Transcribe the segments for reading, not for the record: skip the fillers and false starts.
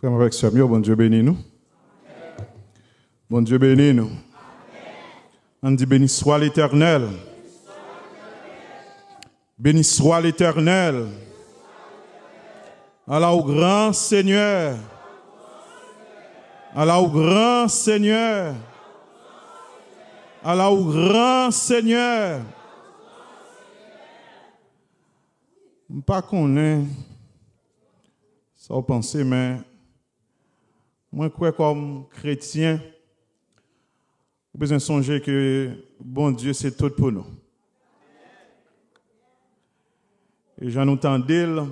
Frère avec sœur, bon Dieu bénis nous. Bon Dieu bénis nous. On dit béni soit l'Éternel. Béni soit l'Éternel. Allah au grand Seigneur. Allah au grand Seigneur. Allah au grand Seigneur. Je ne sais pas qu'on est, ça vous pensez, mais moi, je crois comme chrétien, vous besoin de songer que bon Dieu, c'est tout pour nous. Et j'en entends dire,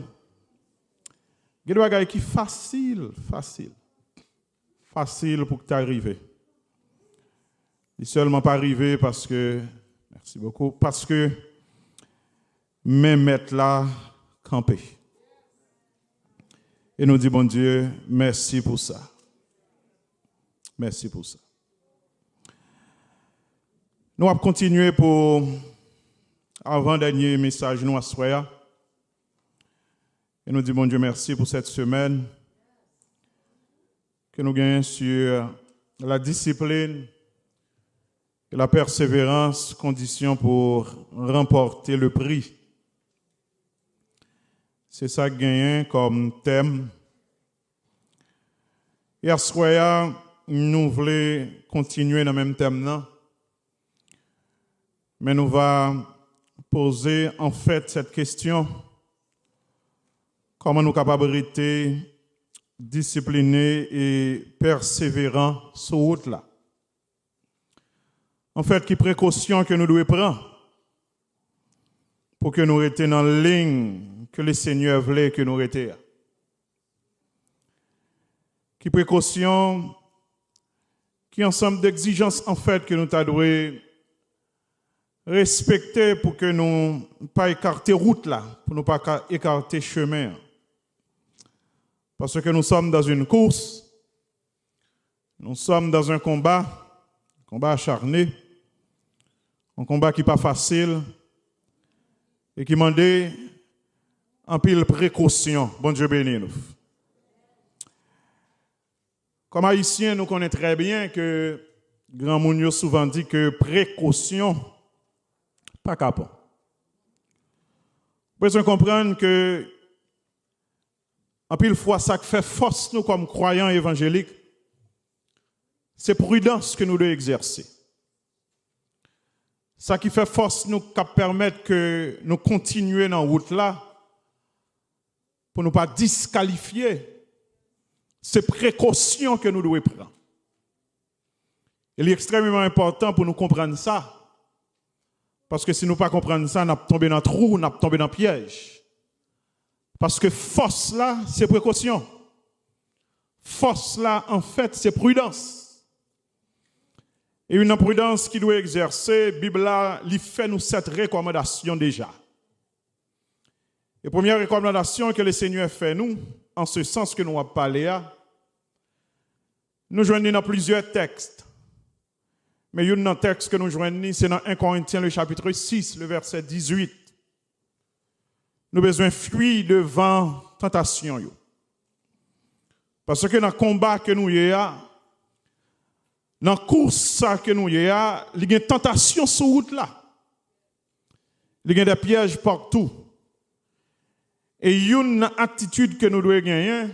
il y a des choses qui sont faciles pour que tu arrives. Il ne seulement pas arrivé parce que, merci beaucoup, parce que même mettre là, camper. Et nous dit, bon Dieu, merci pour ça. Merci pour ça. Nous allons continuer pour avant-dernier message, nous à soir. Et nous dit, bon Dieu, merci pour cette semaine que nous gagnons sur la discipline et la persévérance, condition pour remporter le prix. C'est ça que gagne comme thème. Hier soir, nous voulons continuer dans le même thème, non? Mais nous allons poser en fait cette question. Comment nous sommes capables d'être disciplinés et persévérants sur la route là? En fait, quelles précautions que nous devons prendre pour que nous restions dans la ligne que le Seigneur voulait que nous restions? Quelles précautions, qui ensemble d'exigences en fait que nous devons respecter pour que nous ne pas écarter route là, pour ne pas écarter chemin. Parce que nous sommes dans une course, nous sommes dans un combat acharné, un combat qui n'est pas facile et qui demande en pile précaution. Bon Dieu béni nous. Comme haïtiens, nous connaissons très bien que Grand Mounio souvent dit que précaution, pas capable. Vous pouvez comprendre que en pile fois, ça qui fait force nous comme croyants évangéliques, c'est prudence que nous devons exercer. Ça qui fait force nous qui permet que nous continuions dans la route là, pour ne pas disqualifier ces précautions que nous devons prendre. Il est extrêmement important pour nous comprendre ça. Parce que si nous ne comprenons pas ça, nous tombons dans le trou, nous tombons dans le piège. Parce que force là, c'est précaution. Force là, en fait, c'est prudence. Et une prudence qui doit exercer, la Bible là, lui fait nous cette recommandation déjà. Et première recommandation que le Seigneur fait nous, en ce sens que nous avons parlé, nous joignons dans plusieurs textes. Mais il y a un texte que nous joignons, c'est dans 1 Corinthiens, le chapitre 6, le verset 18. Nous avons besoin de fuir devant tentation. Parce que dans le combat que nous avons, dans la course que nous avons, il y a une tentation sur la route là. Il y a des pièges partout. Et une attitude que nous devons gagner,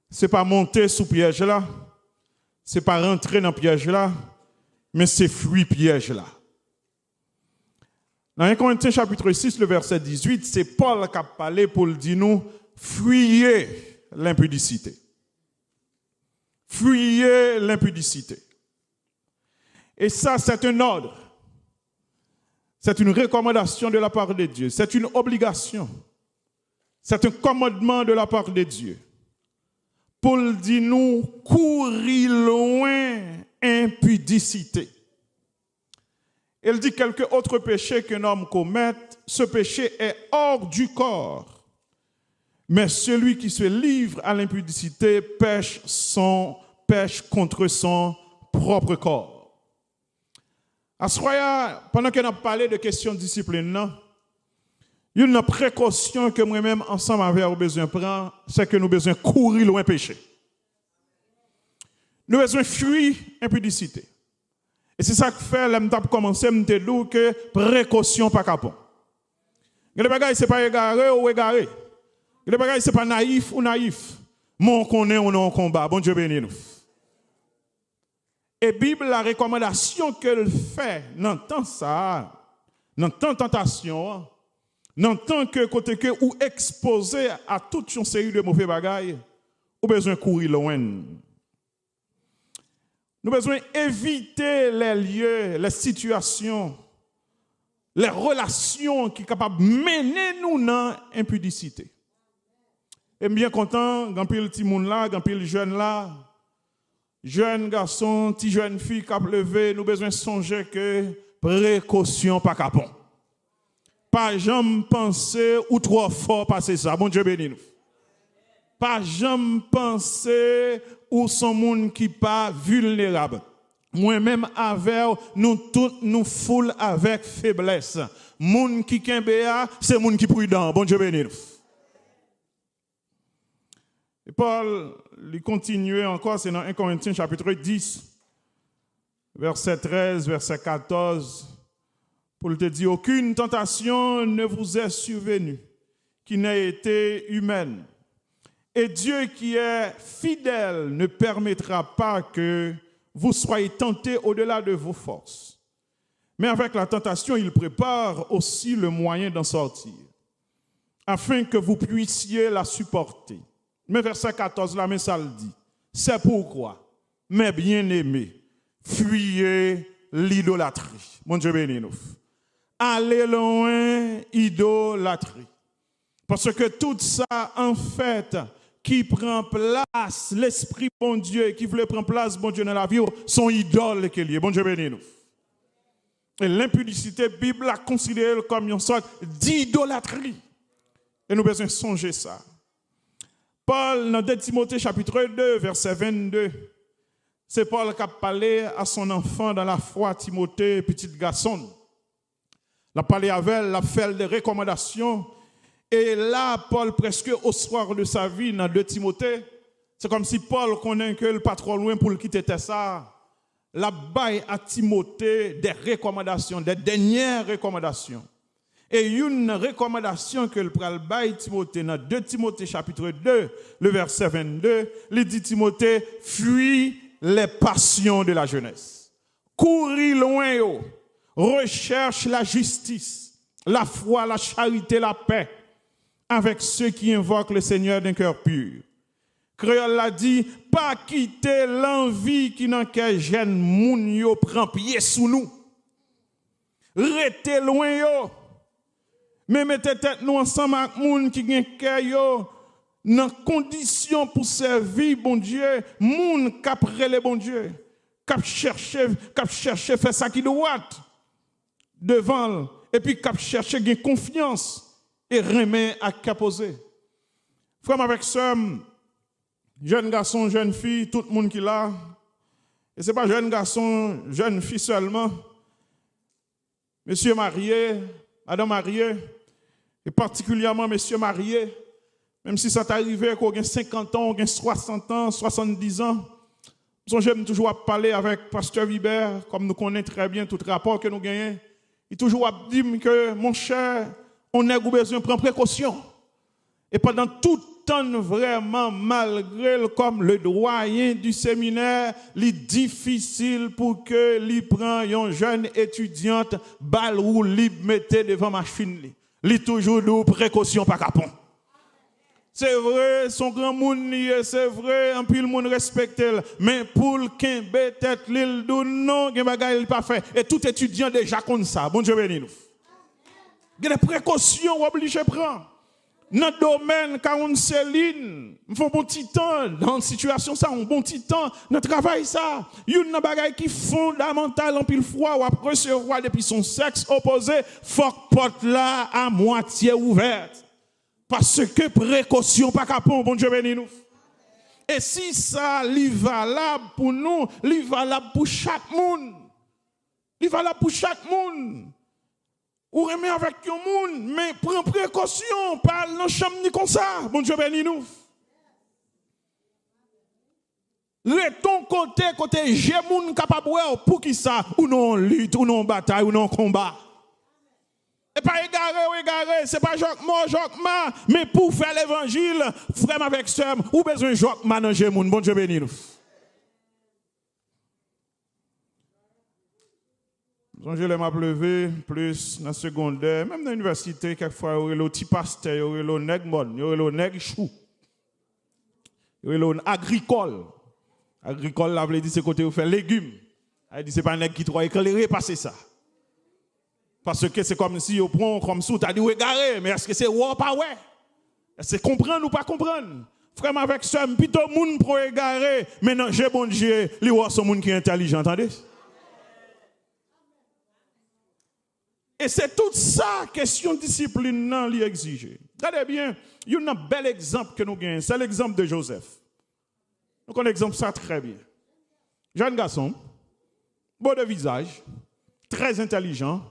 ce n'est pas monter sous piège là, ce n'est pas rentrer dans le piège là, mais c'est fuir piège là. Dans 1 Corinthiens chapitre 6, le verset 18, c'est Paul qui a parlé pour le dire nous, fuyez l'impudicité. Fuyez l'impudicité. Et ça, c'est un ordre. C'est une recommandation de la part de Dieu. C'est une obligation. C'est un commandement de la part de Dieu. Paul dit nous, courir loin impudicité. Elle dit quelque autre péché qu'un homme commette, ce péché est hors du corps. Mais celui qui se livre à l'impudicité pêche contre son propre corps. À ce moment, pendant qu'on a parlé de questions de discipline, il y a une précaution que moi-même, ensemble avec vous besoin de prendre, c'est que nous besoin courir loin péché. Nous besoin fuir impudicité. Et c'est ça que fait, là, je commencé à me dire que précaution pas capon. Les bagages, ce n'est pas égaré ou égaré. Les bagages, ce n'est pas naïf ou naïf. Mon connaît ou non combat. Bon Dieu béni nous. Et Bible, la recommandation qu'elle fait, dans tant ça, dans tant tentation, dans tant que côté que ou exposé à toute une série de mauvais bagages, ou besoin de courir loin. Nous avons besoin d'éviter les lieux, les situations, les relations qui sont capables de mener nous dans l'impudicité. Et bien content, quand il petit monde là, quand il jeune là, jeune garçon, petit jeune fille qui a levé, nous avons besoin de songer que précaution pas capon. Pas jamais penser ou trop fort passer ça. Bon Dieu béni nous. Pas jamais penser ou son monde qui pas vulnérable. Moi-même avec nous tous nous foule avec faiblesse. Monde qui kembea, c'est monde qui prudent. Bon Dieu béni nous. Et Paul, il continue encore, c'est dans 1 Corinthiens chapitre 10, verset 13, verset 14, pour te dire, aucune tentation ne vous est survenue qui n'ait été humaine. Et Dieu qui est fidèle ne permettra pas que vous soyez tentés au-delà de vos forces. Mais avec la tentation, il prépare aussi le moyen d'en sortir, afin que vous puissiez la supporter. Mais verset 14, là, mais ça le dit. C'est pourquoi, mes bien-aimés, fuyez l'idolâtrie. Mon Dieu béni nous. Allez loin, idolâtrie. Parce que tout ça, en fait, qui prend place, l'esprit bon Dieu, qui veut prendre place, bon Dieu, dans la vie, sont idoles qu'il y a. Bon Dieu béni nous. Et l'impudicité, la Bible a considéré comme une sorte d'idolâtrie. Et nous devons songer ça. Paul, dans 2 Timothée chapitre 2, verset 22, c'est Paul qui a parlé à son enfant dans la foi, Timothée, petit garçon. Il a parlé avec elle, il a fait des recommandations. Et là, Paul, presque au soir de sa vie, dans 2 Timothée, c'est comme si Paul connaît que le pas trop loin pour le quitter ça. La baille à Timothée des recommandations, des dernières recommandations. Et une recommandation que le pral baille Timothée dans 2 Timothée chapitre 2, le verset 22, il dit Timothée, fuis les passions de la jeunesse. Couris loin, recherche la justice, la foi, la charité, la paix, avec ceux qui invoquent le Seigneur d'un cœur pur. Créole l'a dit, pas quitter l'envie qui n'en qu'est jeune moun yo prend pied sous nous. Restez loin yo. Mais mettez tête nous ensemble avec moun qui gen cœur yo dans condition pour servir bon Dieu, moun k'ap rele bon Dieu, k'ap chercher faire ça qui doit devant et puis k'ap chercher gen confiance et remet à caposer. Frère avec sœur, jeune garçon, jeune fille, tout le monde qui là. Et c'est pas jeune garçon, jeune fille seulement. Monsieur marié, madame mariée, et particulièrement monsieur marié, même si ça t'arrive qu'on a 50 ans, on a 60 ans, 70 ans, j'aime toujours parler avec pasteur Vibert, comme nous connaissons très bien tout rapport que nous gagnons. Il toujours dit que mon cher, on a besoin de prendre précaution. Et pendant tout temps, vraiment, malgré comme le doyen du séminaire, il est difficile pour que lui prenne une jeune étudiante, balle ou libre, mettez devant machine. Il est toujours de précaution par capon. C'est vrai, son grand monde, c'est vrai, un peu le monde respecte, mais pour le kembe tête l'île de non, il n'est pas fait. Et tout étudiant déjà comme ça. Bon Dieu béni nous. Il y a des précautions obligées de prendre. Dans le domaine, quand on s'éline, il faut un bon petit temps. Dans une situation, ça, un bon petit temps. Dans le travail, ça. Il y a une bagaille qui est fondamentale en pile fois, ou après recevoir depuis son sexe opposé, faut que porte là à moitié ouverte. Parce que précaution, pas capon, bon Dieu béni nous. Et si ça, il est valable pour nous, il est valable pour chaque monde. Il est valable pour chaque monde. Ou remet avec tout le monde, mais prends précaution, parle dans la chambre ni comme ça. Bon Dieu béni nous. Le ton côté j'ai moun capable pour qui ça ou non lutte ou non bataille ou non combat. Et pas égaré, c'est pas Jacques-Ma, mais pour faire l'évangile, frère avec sœur, ou besoin Jacques-Ma dans j'ai moun. Bon Dieu béni nous. Je l'ai pleuvé plus dans le secondaire, même dans l'université, quelquefois, il y a le petit pasteur, il y a le nègre mon, il y a le nègre chou, il y a le agricole. Agricole, là, veut dire c'est côté où fait légumes. Elle dit c'est pas un nègre qui doit éclairer, passer ça. Parce que c'est comme si on prend comme sous, tu as dit égaré, mais est-ce que c'est ouais ou pas ouais? Est-ce que c'est comprendre ou pas comprendre? Frère avec ça, plutôt moun pour égarer, mais non, j'ai bon Dieu, les ouais sont moun qui est intelligent, entendez? Et c'est toute ça, question de discipline, non, lui exige. Regardez bien, il y a un bel exemple que nous gagnons, c'est l'exemple de Joseph. Nous connaissons l'exemple ça très bien. Jeune garçon, beau de visage, très intelligent.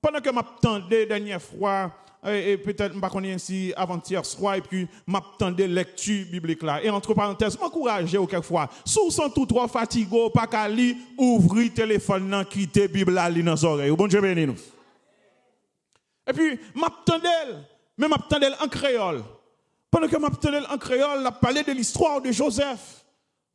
Pendant que m'attendais dernière fois, et peut-être je ne connais pas si avant-hier soir, et puis m'attendais lecture biblique là. Et entre parenthèses, m'encourager quelquefois. Sous son tout trop fatigué, pas qu'à lire, ouvrir téléphone, quitter la Bible là, dans les oreilles. Bon Dieu béni nous. Et puis, m'attendais en créole. Pendant que m'attendais en créole, il a parlé de l'histoire de Joseph.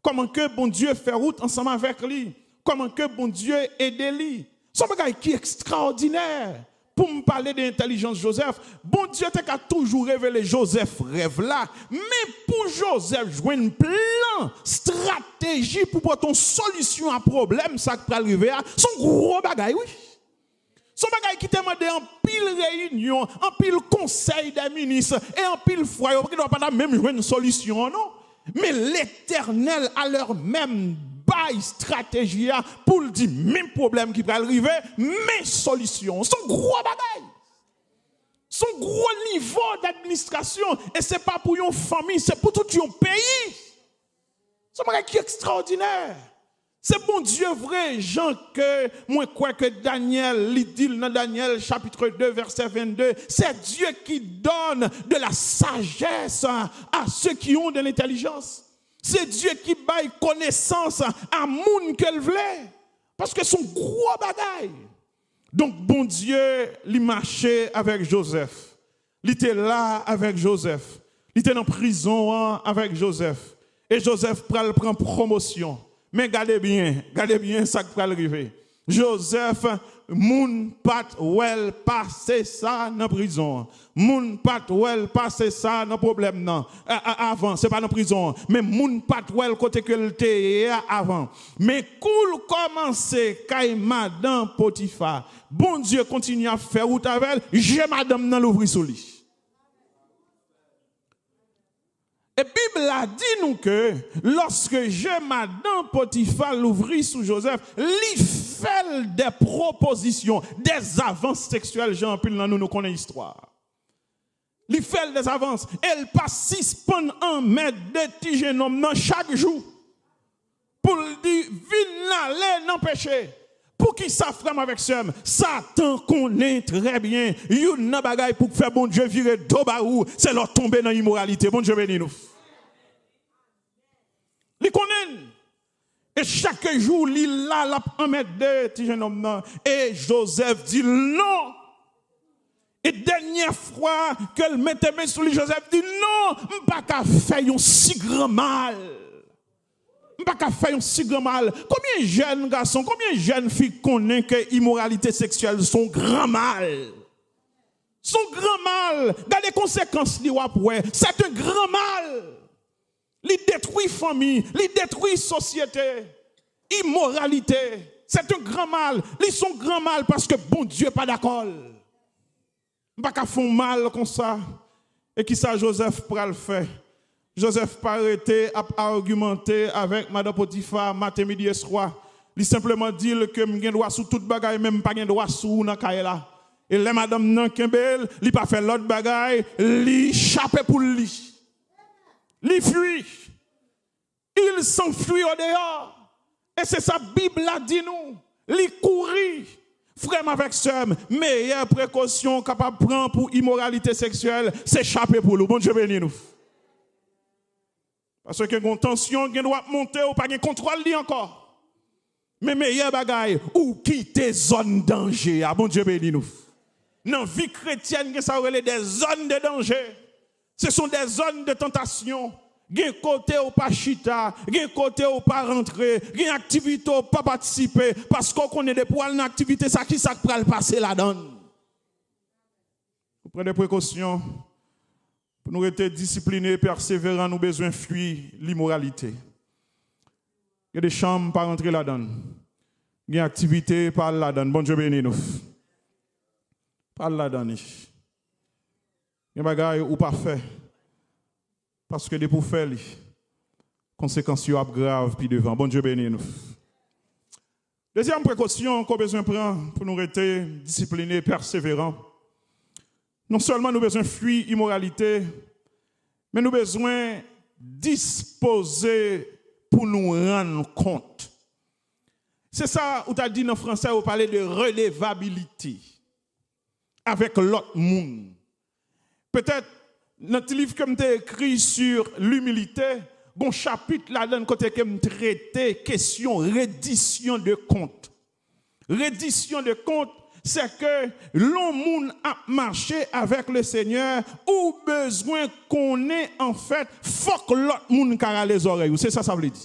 Comment que bon Dieu fait route ensemble avec lui. Comment que bon Dieu aide lui. C'est un bagage qui est extraordinaire. Pour me parler de l'intelligence de Joseph, bon Dieu t'a toujours révélé Joseph rêve là. Mais pour Joseph, jouer un plan, stratégie pour porter une solution à un problème, ça qui peut arriver, c'est un gros bagage, oui. Son bagay qui te demande en pile réunion, en pile conseil des ministres et en pile foyer, qui ne doit pas même jouer une solution, non? Mais l'Éternel a leur même bail stratégie pour le dire, même problème qui peut arriver, mais solution. Son gros bagay. Son gros niveau d'administration. Et ce n'est pas pour une famille, c'est pour tout un pays. Son bagay qui est extraordinaire. C'est bon Dieu vrai, Jean, que moi crois que Daniel, il dit dans Daniel chapitre 2, verset 22, c'est Dieu qui donne de la sagesse à ceux qui ont de l'intelligence. C'est Dieu qui baille connaissance à moun qu'elle voulait. Parce que son gros bagaille. Donc bon Dieu, il marchait avec Joseph. Il était là avec Joseph. Il était en prison avec Joseph. Et Joseph prend promotion. Mais gardez bien ça qui va arriver. Joseph, moun pat wel passé ça dans prison. Moun pat wel passé ça dans problème non. Avant, c'est pas dans prison, mais moun pat wel côté que était avant. Mais cool commencer kay madame Potiphar. Bon Dieu continue à faire route avec elle, j'ai madame dans l'ouvrir sous lui. Et la Bible a dit nous que lorsque Madame Potiphar l'ouvrit sous Joseph, il fait des propositions, des avances sexuelles, Jean-Pil, nous connaissons l'histoire. Il fait des avances. Elle passe 6 pans en mètre de petits jeunes hommes chaque jour. Pour lui dire, viens aller non péché. Pour qui ça frère avec ça, Satan connaît très bien. Il y a une bagaille pour faire bon Dieu virer d'obaou, c'est leur tomber dans l'immoralité. Bon Dieu béni nous. Il connaît. Et chaque jour, il a la en mettre deux petits jeunes hommes. Et Joseph dit non. Et dernière fois qu'elle mettait main sur lui, Joseph dit non, je ne peux pas faire un si grand mal. Je ne peux pas faire un si grand mal. Combien de jeunes garçons, combien de jeunes filles connaissent que l'immoralité sexuelle sont grand mal? Son grand mal, dans les conséquences, c'est un grand mal. Il détruit famille, il détruit société, immoralité. C'est un grand mal. Ils sont grand mal parce que bon Dieu n'est pas d'accord. Pas qu'à font mal comme ça. Et qui ça Joseph pour le faire? Joseph pas arrêté à argumenter avec Madame Potiphar matin midi et soir. Il simplement dit que m'gen droit sous toute bagaille même pas gen droit sous dans caille là. Et les madame nan kembel, il pas fait l'autre bagaille, il chape pour lui. Il fuit. Il s'enfuit au dehors. Et c'est ça Bible a dit nous. Il courit. Frère avec sœur, meilleure précaution capable de prendre pour immoralité sexuelle, c'est échapper pour nous. Bon Dieu béni nous. Parce que une tension, qui doit monter, ou pas de contrôle encore. Mais meilleur bagaille, ou quitter zone danger. Ah bon Dieu béni nous. Dans la vie chrétienne, ça relève des zones de danger. Ce sont des zones de tentation. Gen côté ou pas chita, gen côté ou pas rentrer, gen activité ou pas participer parce qu'on connaît des poils dans activité ça qui ça pral passer là-dedans. Vous prenez des précautions pour nous être disciplinés, persévérants, nous besoin fuir l'immoralité. Il y a des chambres pas rentrer là-dedans. Il y a activité par là-dedans. Bon Dieu béni nous. Par là-dedans. Il y a des bagages ou pas fait. Parce que des pour faire, les conséquences sont graves puis devant. Bon Dieu béni nous. Deuxième précaution qu'on a besoin de prendre pour nous rester disciplinés, persévérants. Non seulement nous avons besoin de fuir l'immoralité, mais nous avons besoin de disposer pour nous rendre compte. C'est ça où tu as dit en français, vous parlez de relevabilité avec l'autre monde. Peut-être notre livre que j'ai écrit sur l'humilité, bon chapitre là-dedans côté que me traité question reddition de compte. Reddition de compte, c'est que l'homme a marché avec le Seigneur ou besoin qu'on ait en fait faut que l'autre monde car les oreilles. C'est ça veut dire.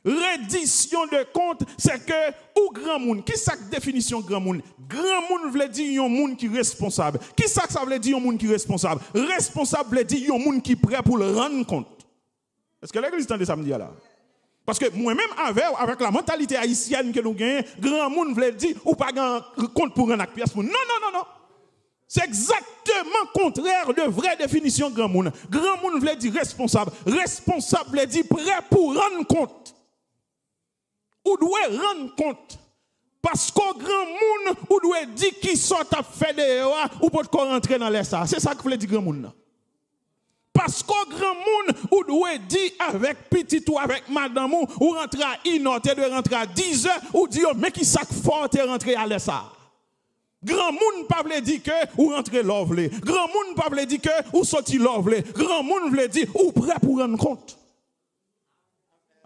Reddition de compte, c'est que ou grand monde. Qui ça définition grand monde? Grand monde veut dire un monde qui est responsable. Qui ça veut dire un monde qui est responsable? Responsable veut dire un monde qui est prêt pour le rendre compte. Est-ce que l'église entend samedi là? Parce que moi-même avec la mentalité haïtienne que nous gagnons, grand monde veut dire ou pas compte pour rendre pièce pour. Non. C'est exactement contraire de vraie définition grand monde. Grand monde veut dire responsable. Responsable veut dire prêt pour rendre compte. Ou doit rendre compte. Parce qu'au grand monde, ou doit dire qui sort à faire des ou peut rentrer dans les ça. C'est ça que veut dire grand monde. Parce qu'au grand monde, ou doit dire avec petit ou avec madame ou rentrer à 1 heure, de rentrer à 10 heures, ou dire mais qui sac fort et rentrer à l'essa. Grand monde pas veut dire que ou rentrer lovely. Grand monde pas veut dire que ou sorti lovely. Grand monde veut dire ou prêt pour rendre compte.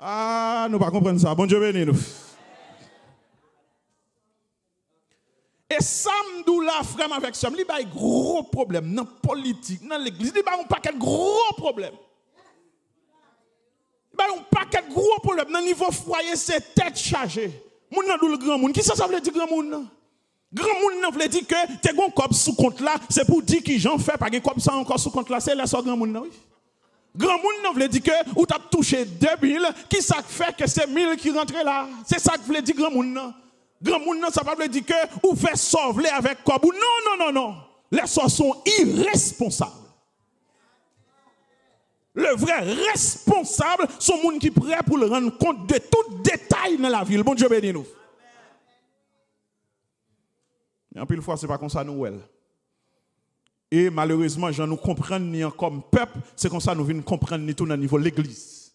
Ah, nous ne pouvons pas comprendre ça. Bon Dieu béni nous. Et ça, nous la frère avec ça, il y a un gros problème dans la politique, dans l'église. Il y a un paquet de gros problèmes. Il y a un paquet de gros problèmes. Dans le niveau foyer, c'est tête chargée. Moun nan dou le grand monde. Qui ça veut dire grand monde? Grand monde veut dire que tu as un cop sous compte là, c'est pour dire que j'en fais pas un cop ça encore sous compte là, c'est là sur grand monde. Oui. Grand monde veut dire que ou tu as touché 2000, qui ça fait que c'est 1000 qui rentrent là? C'est ça que veut dire grand monde. Grand monde, ça veut dire que ou fait sauver avec quoi? Non. Les sorts sont irresponsables. Le vrai responsable, sont les gens qui sont prêts pour le rendre compte de tout détail dans la ville. Bon Dieu béni nous. Et en plus, fois, ce n'est pas comme ça nous. Et malheureusement, gens nous comprennent ni comme peuple, c'est comme ça nous venons comprendre ni tout dans le niveau de l'église.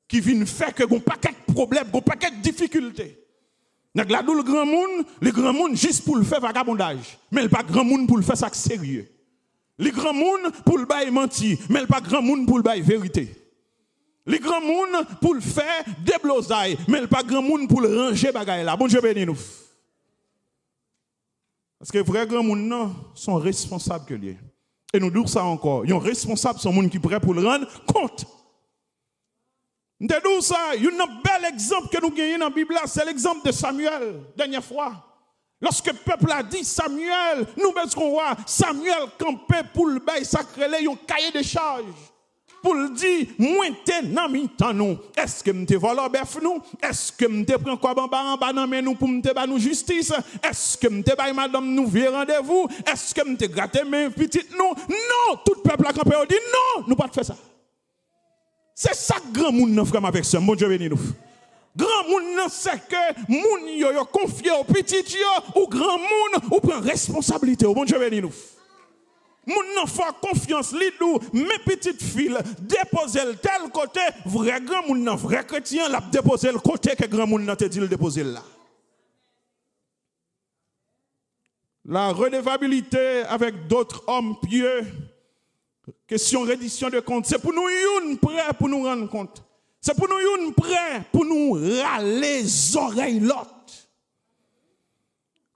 Qui vient faire que nous n'avons pas de problèmes, nous n'avons pas de difficultés. Donc là, le grand monde juste pour le faire vagabondage, mais pas grand monde pour le faire ça sérieux. Les grands monde pour le bail mentir, mais pas grand monde pour le bail vérité. Les grands monde pour le faire déblosaille, mais pas grand monde pour le ranger bagaille là. Bon Dieu béni nous. Parce que les vrais grands monde sont responsables que lui. Et nous disons ça encore, ils sont responsables, sont gens qui sont prêts pour le rendre compte. Nous disons ça, il y a un bel exemple que nous gagnons dans la Bible, c'est l'exemple de Samuel, dernière fois. Lorsque le peuple a dit Samuel, nous besoin voir Samuel campé pour le bail sacré, il y a un cahier de charges. Pour le dire, moi t'es dans mi-temps nous. Est-ce que m'te volé bœuf nous? Est-ce que m'te prend quoi en bas nous pour m'te ba nous justice? Est-ce que m'te ba madame nous vieux rendez-vous? Est-ce que m'te gratté mes petites nous? Non, tout le peuple a campé dit non, nous pas faire ça. C'est ça que grand monde n'a frère avec ça. Bon Dieu béni nous. Grand monde c'est que moun yo confié au petit yo ou grand monde ou prend responsabilité. Bon Dieu béni nous. Moun nan fait confiance lidou mes petites filles déposer tel côté vrai grand moun nan vrai chrétien l'a déposer le côté que grand moun nan te dit le déposer là. La redevabilité avec d'autres hommes pieux Question reddition de compte. C'est pour nous une prêt pour nous rendre compte. C'est pour nous une prêt pour nous râler les oreilles l'autre.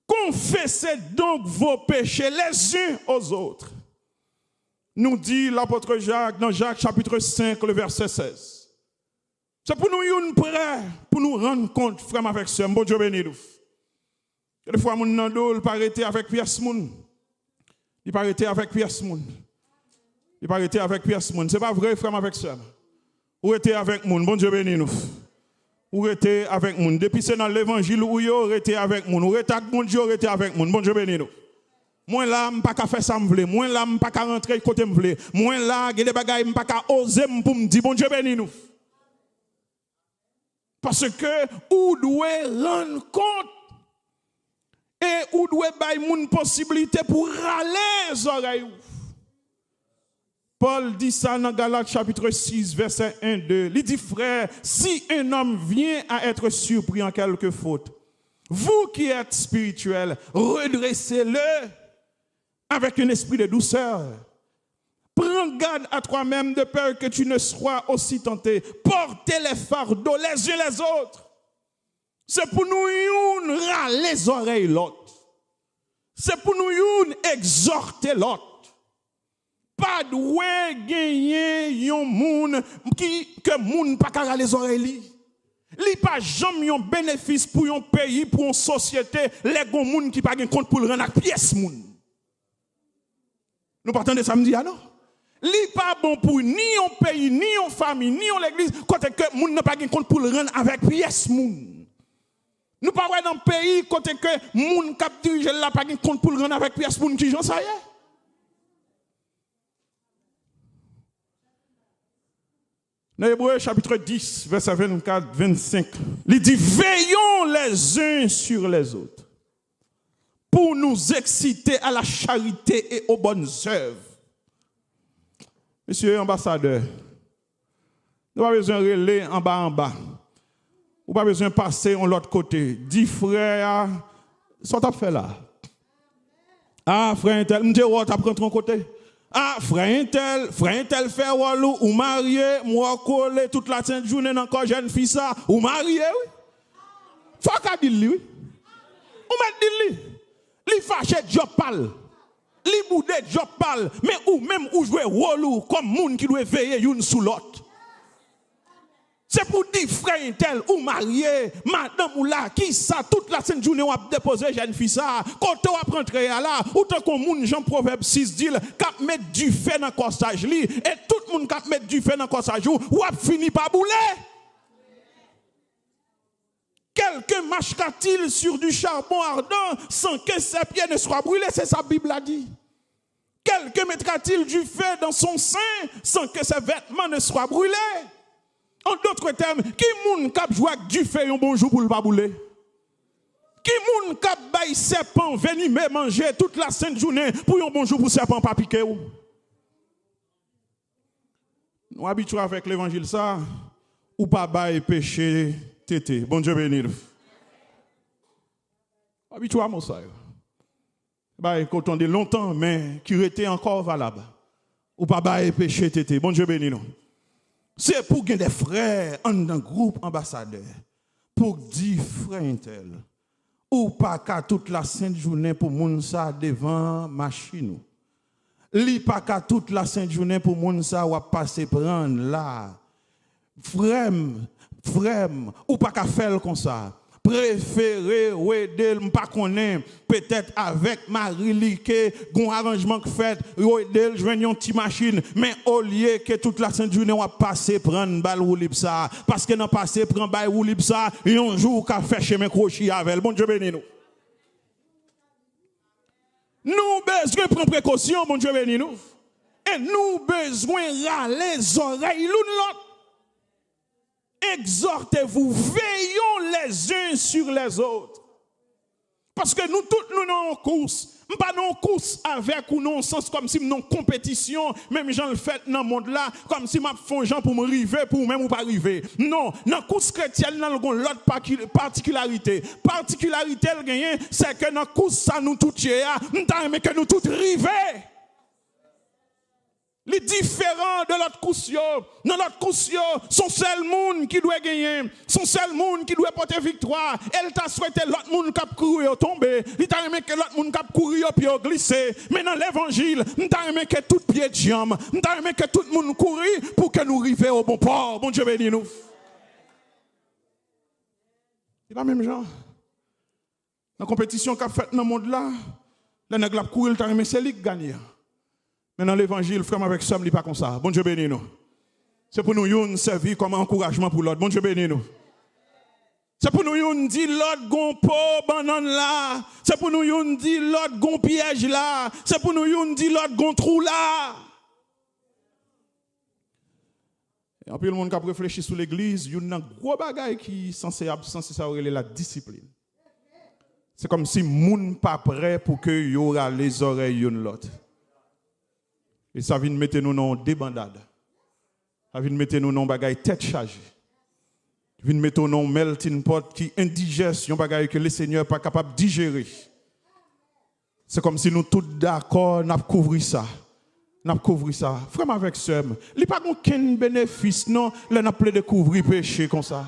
Confessez donc vos péchés les uns aux autres. Nous dit l'apôtre Jacques dans Jacques chapitre 5, le verset 16. C'est pour nous une prêt pour nous rendre compte, frère avec sœur. Bon Dieu béni nous. Des fois, mon nando, il pas arrêter avec pièce moun. Il pas arrêter avec pièce moun. Il pas arrêter avec pièce moun. C'est pas vrai, frère avec sœur. Ou était avec moun. Bon Dieu béni nous. Ou était avec moun. Depuis c'est dans l'évangile où yo était avec moun. Ou était avec mon Dieu, était avec moun. Bon Dieu béni nous. Moi là, m'pas ka faire ça m'vle. Moi là, m'pas ka rentrer côté m'vle. Moi là, gè des bagailles m'pas ka oser pour me dire bon Dieu béni nous. Parce que ou doit rendre compte et ou doit bay moun possibilité pour râler les oreilles. Paul dit ça dans Galates chapitre 6 verset 1-2. Il dit frère, si un homme vient à être surpris en quelque faute, vous qui êtes spirituels, redressez-le avec un esprit de douceur. Prends garde à toi-même de peur que tu ne sois aussi tenté. Portez les fardeaux les uns les autres. C'est pour nous râler les oreilles l'autre. C'est pour nous exhorter l'autre. Pas de gagner yon moun que moun pas râler les oreilles. Li pas jamais yon bénéfice pour yon pays, pour une société, les gon moun qui pas gen compte pour le rendre ak pièce moun. Nous partons de samedi, non? Li pas bon pour ni un pays, ni une famille, ni l'église, côté que moun n'a pas gen compte pour le rendre avec pièce moun. Nous pas dans un pays côté que moun k'ap dirige là pas gen compte pour le rendre avec pièce moun qui j'en ça y est. Dans Hébreux chapitre 10 verset 24-25, il dit veillons les uns sur les autres pour nous exciter à la charité et aux bonnes œuvres. Monsieur ambassadeur, nous n'avons pas besoin de relayer en bas. Ou pas besoin de passer de l'autre côté. Dis frère, ça t'a fait là. Ah frère, tu me dis, tu as pris ton côté. Ah frère, tel fait walou, ou marié, moi collé toute la sainte journée dans encore jeune fille ça, ou marié, oui. Faut qu'à dire lui, oui. Ou met dire lui. Li fâché job parle. Li boudé job parle, mais ou même ou jouer walou comme moun qui doit veiller une sous l'autre. C'est pour dire frère tel ou marié, madame ou là, qui ça, toute la sainte journée, on a déposé jeune fille ça, quand on a rentré là, ou tant qu'on moun, Jean Proverbe 6 dit, qu'à mettre du feu dans le corsage li, et tout le monde qui mettre du feu dans le corsage ou a fini par bouler. Quelqu'un marchera-t-il sur du charbon ardent sans que ses pieds ne soient brûlés, c'est ça la Bible a dit. Quelqu'un mettra-t-il du feu dans son sein sans que ses vêtements ne soient brûlés. En d'autres termes, qui moun kap joue avec du feu un bonjour pour le pas bouler? Qui moun kap bay serpent venimé manger toute la sainte journée pour un bonjour pour serpent pas piquer ou? Nous habitués avec l'évangile ça, ou pas bay péché tété. Bon Dieu béni. Habitués à mon ça. Bay quand on dit longtemps mais qui était encore valable. Ou pas bay péché tété. Bon Dieu béni nous. C'est pour que des frères en un groupe ambassadeur, pour dire frère tel, ou pas qu'à toute la sainte journée pour moun ça devant machine. Li pas qu'à toute la sainte journée pour moun ça ou passer prendre là. Frère, ou pas qu'à faire comme ça. Préféré Wedel m'pas connaît peut-être avec Marie Liké gon arrangement que fait Wedel joindre une petite machine mais au lieu que toute la sainte journée on va passer prendre balle ou libre ça parce que non passer prendre balle ou libre ça un jour qu'a fait chemin crochet avec bon Dieu béni nous. Nous besoin prendre précaution bon Dieu béni nous et nous besoin râler les oreilles l'autre. Exhortez-vous, veillons les uns sur les autres. Parce que nous tous, nous sommes en course. Pas en course avec ou non, sens comme si nous sommes en compétition, même j'en le fait dans le monde là, comme si je fais gens pour me river, pour même ou pas river. Non, dans la course chrétienne, nous avons l'autre particularité. Particularité, c'est que dans la course, ça nous tout nous aimons que nous tous river. Les différents de l'autre caution. Dans l'autre caution, son seul monde qui doit gagner, son seul monde qui doit porter victoire. Elle t'a souhaité l'autre monde qui a couru au tomber. Il t'a aimé que l'autre monde qui a couru au pied glissé. Mais dans l'évangile, il t'a aimé que tout pied de jambe, il t'a aimé que tout le monde courir pour que nous arrivions au bon port. Bon Dieu bénis nous. C'est la même genre. Dans la compétition qu'a faite dans le monde là, les nègres qui couru, il t'a aimé c'est lui qui gagne. Mais dans l'évangile, frère avec somme, il n'est pas comme ça. Bon Dieu bénis nous. C'est pour nous servir comme encouragement pour l'autre. Bon Dieu bénis nous. C'est pour nous dire l'autre gon pot banane là. C'est pour nous dire l'autre gon piège là. C'est pour nous dire l'autre gon trou là. Et en plus, le monde qui a réfléchi sur l'église, il y a un gros bagage qui est censé ça la discipline. C'est comme si le monde n'est pas prêt pour que y aura les oreilles de l'autre. Et ça vient mettre nous dans des bandades. Ça vient mettre nous dans bagaille tête chargée. Ça vient mettre nous dans melting pot qui indigeste, un bagaille que le Seigneur n'est pas capable de digérer. C'est comme si nous tous d'accord, nous couvrir ça. Nous couvrir ça. Frère avec sœur, il n'y a pas aucun bénéfice non, là n'a pas de couvrir péché comme ça.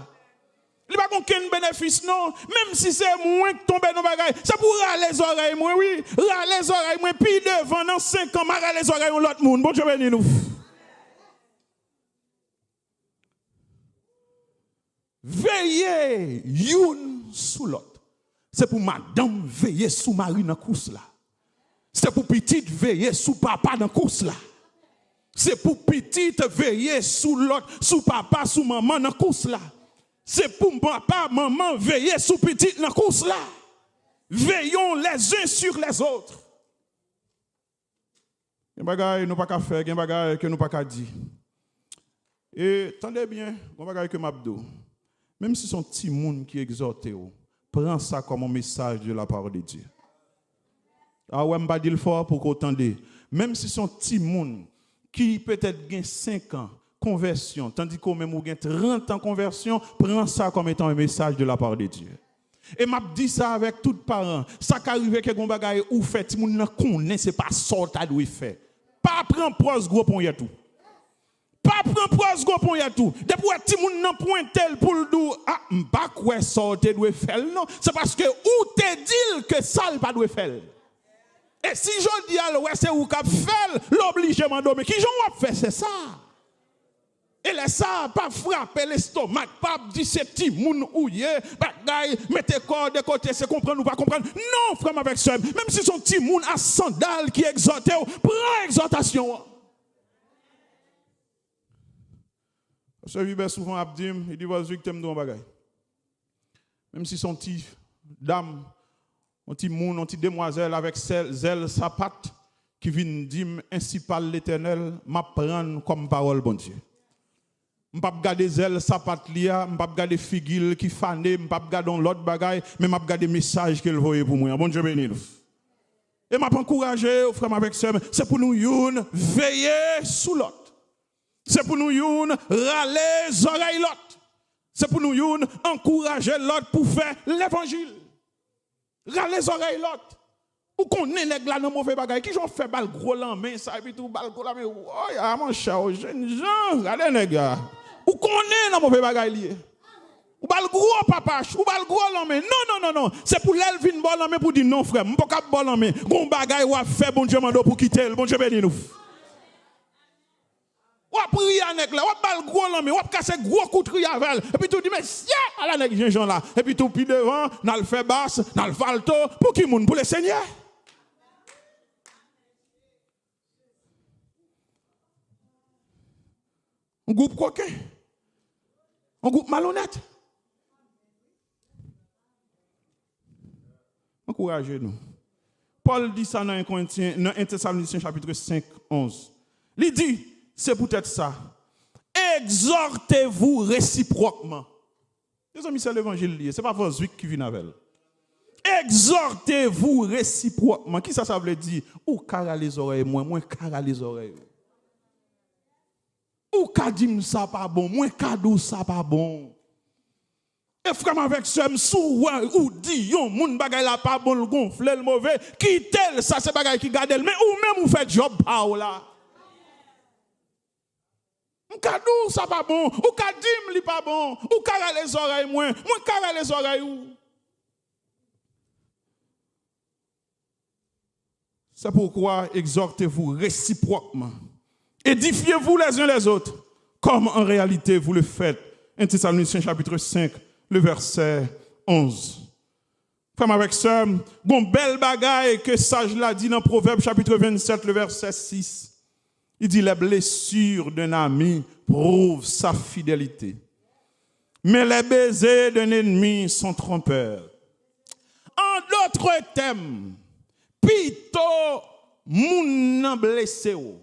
Il n'y a pas aucun bénéfice, non. Même si c'est moins que tomber dans le bagage. C'est pour râler les oreilles, moi, oui. Râler les oreilles, moi. Puis devant, dans 5 ans, râler les oreilles de l'autre monde. Bon Dieu bénis nous. Veillez, youn sous l'autre. C'est pour madame veiller sous mari dans la course là. C'est pour petite veiller sous papa dans la course là. C'est pour petite veiller sous l'autre, sous papa, sous maman dans la course là. C'est pour papa, maman, veiller sous petit dans la course là. Veillons les uns sur les autres. Il y a des bagages que nous n'avons pas faire, il y a des bagages que nous n'avons pas dire. Et attendez bien, il y a des bagages que m'abdou. Même si son petit monde qui exhorte, prends ça comme un message de la parole de Dieu. Ah ouais, je ne vais pas dire fort pour qu'on entende. Même si son petit monde qui peut-être gagne 5 ans, conversion, tandis qu'au même ou gain 30 ans conversion, prends ça comme étant un message de la part de Dieu. Et m'a dit ça avec tout parents, ça qui arrive que gon bagaille ou fait, ti moun nan connaît c'est pas ça ta doit faire. Pas prendre pose gros pon y a tout. Pas prendre pose gros pon y a tout. Depuis ti moun nan pointel pour le dou, ah m'pa quoi sorte doit faire non, c'est parce que ou te dit que ça pas doit faire. Et si je dis ouais c'est ou qu'a fait l'obligement mais qui j'en fait c'est ça. Et là, ça, pas frapper l'estomac, pas dire c'est petit moun ouye, bagay, mettez corps de côté, c'est comprendre ou pas comprendre. Non, frère avec ça, même si son petit moun a sandales qui exhorte, prends exhortation. Ce vibe souvent abdim, il dit vas-y que t'aimes dans bagay. Même si son petit dame, un petit moun, un petit demoiselle avec zèle sa patte qui vient dire ainsi parle l'Éternel, m'apprendre comme parole bon Dieu. Je ne vais pas regarder zèle sapat lia, je ne vais pas regarder figil qui fané, je ne vais pas regarder l'autre bagaille, mais je vais regarder le message qu'il voyait pour moi. Bon Dieu béni nous. Et je vais encourager, frère avec ça, c'est pour nous veiller sous l'autre. C'est pour nous râler les oreilles l'autre. C'est pour nous encourager l'autre pour faire l'évangile. Râler les oreilles l'autre. Ou qu'on est les gars dans mauvais bagaille qui j'ont fait bal gros lambin ça et puis tout bal gros lambin. Oh ya mon cher jeune gens, regardez les gars. Ou qu'on est dans mauvais bagaille lié. Ou bal gros papa, ou bal gros lambin. Non, c'est pour l'elvin bon lambin pour dire non frère, m'pa cap bon lambin. Gon bagaille ou a fait bon Dieu mando pour quitter, bon Dieu béni nous. Ou a prier avec là, ou bal gros lambin, ou a casser gros coup de riz avec et puis tout dit mais à la nèg Jean là et puis tout puis devant, n'a le fait basse, n'a le falto pour qui moun pour le Seigneur. Un groupe coquin. Un groupe malhonnête. Encouragez-nous. Paul dit ça dans 1 Thessaloniciens chapitre 5, 11. Il dit, c'est peut-être ça. Exhortez-vous réciproquement. Les amis, c'est l'évangile lié. Ce n'est pas vos huiles qui viennent avec elle. Exhortez-vous réciproquement. Qui ça veut dire? Ou cara les oreilles, moi cara les oreilles. Ou kadim ça pas bon, moins cadeau ça pas bon. Et frère avec ce sou ou dit yon moun bagay la pas bon, le gonfler le mauvais, quittez ça c'est bagay qui garde mais ou même ou fait job pa ou là. M'kadou ça pas bon, ou kadim li pas bon, ou kara les oreilles moi kara les oreilles ou. C'est pourquoi exhortez-vous réciproquement. Édifiez-vous les uns les autres, comme en réalité vous le faites. 1 Thessaloniciens chapitre 5, le verset 11. Comme avec ça, bon belle bagaille que sage l'a dit dans Proverbe chapitre 27, le verset 6. Il dit, les blessures d'un ami prouvent sa fidélité. Mais les baisers d'un ennemi sont trompeurs. En d'autres termes, plutôt moun nan blessé ou.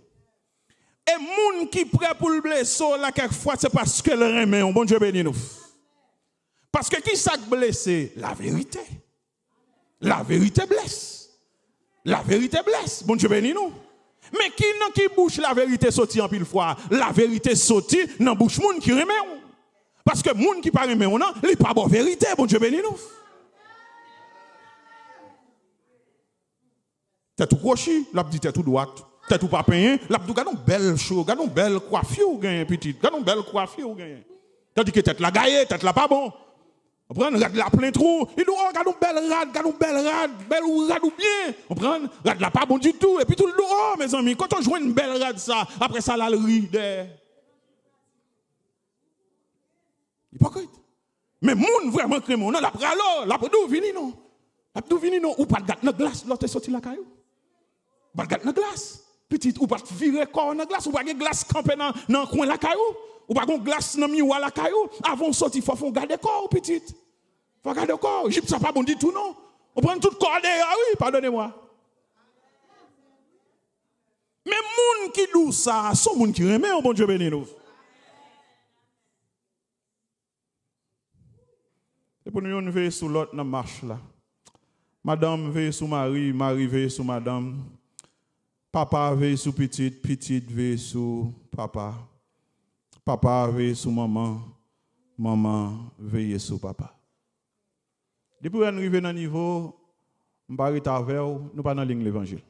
Et moun qui prêt pour le blesser là quelquefois c'est parce que le remet on bon Dieu béni nous. Parce que qui ça blessé? La vérité. La vérité blesse. La vérité blesse. Bon Dieu béni nous. Mais qui bouche la vérité sorti en pile fois? La vérité sorti dans bouche moun qui remet on. Parce que moun qui pas remet on non, il pas bon vérité, bon Dieu béni nous. T'es tout crochi, l'a dit t'es tout droite. T'es tout pas payé, l'a dit gardons belle chose, gardons belle coiffure gagne petite, gardons belle coiffure gagne. T'as dit que tête la gaillée, tête la pas bon. On prend rad la plein trou, il dit oh gardons belle rad, belle ou rad ou bien. On prend rad la pas bon du tout et puis tout le dos oh mes amis, quand on joue une belle rad ça, après ça la ride. Hypocrite. Mais moun vraiment crémon, non la pralo, la dou vini non. La dou vini non ou pas de gâte dans glace, l'autre sorti la caillou. Pas de gâte dans glace. Petite ou pas virer corps dans glace ou pas de glace camper dans coin la caillou ou pas de glace dans miroir la caillou avant sortir faut garder corps petite. Faut garder corps, j'y ça pas bon du tout non. On prend tout corps derrière oui, pardonnez-moi. Mais moun qui dou ça, son moun qui remet bon Dieu béni nous. Et pour nous veiller sur l'autre dans marche là. Madame veille sur Marie, Marie veille sur madame. Papa veille sur petite, petite veille sur papa. Papa veille sur maman, maman veille sur papa. Depuis qu'on arrive dans le niveau, nous ne sommes pas dans la ligne de l'évangile.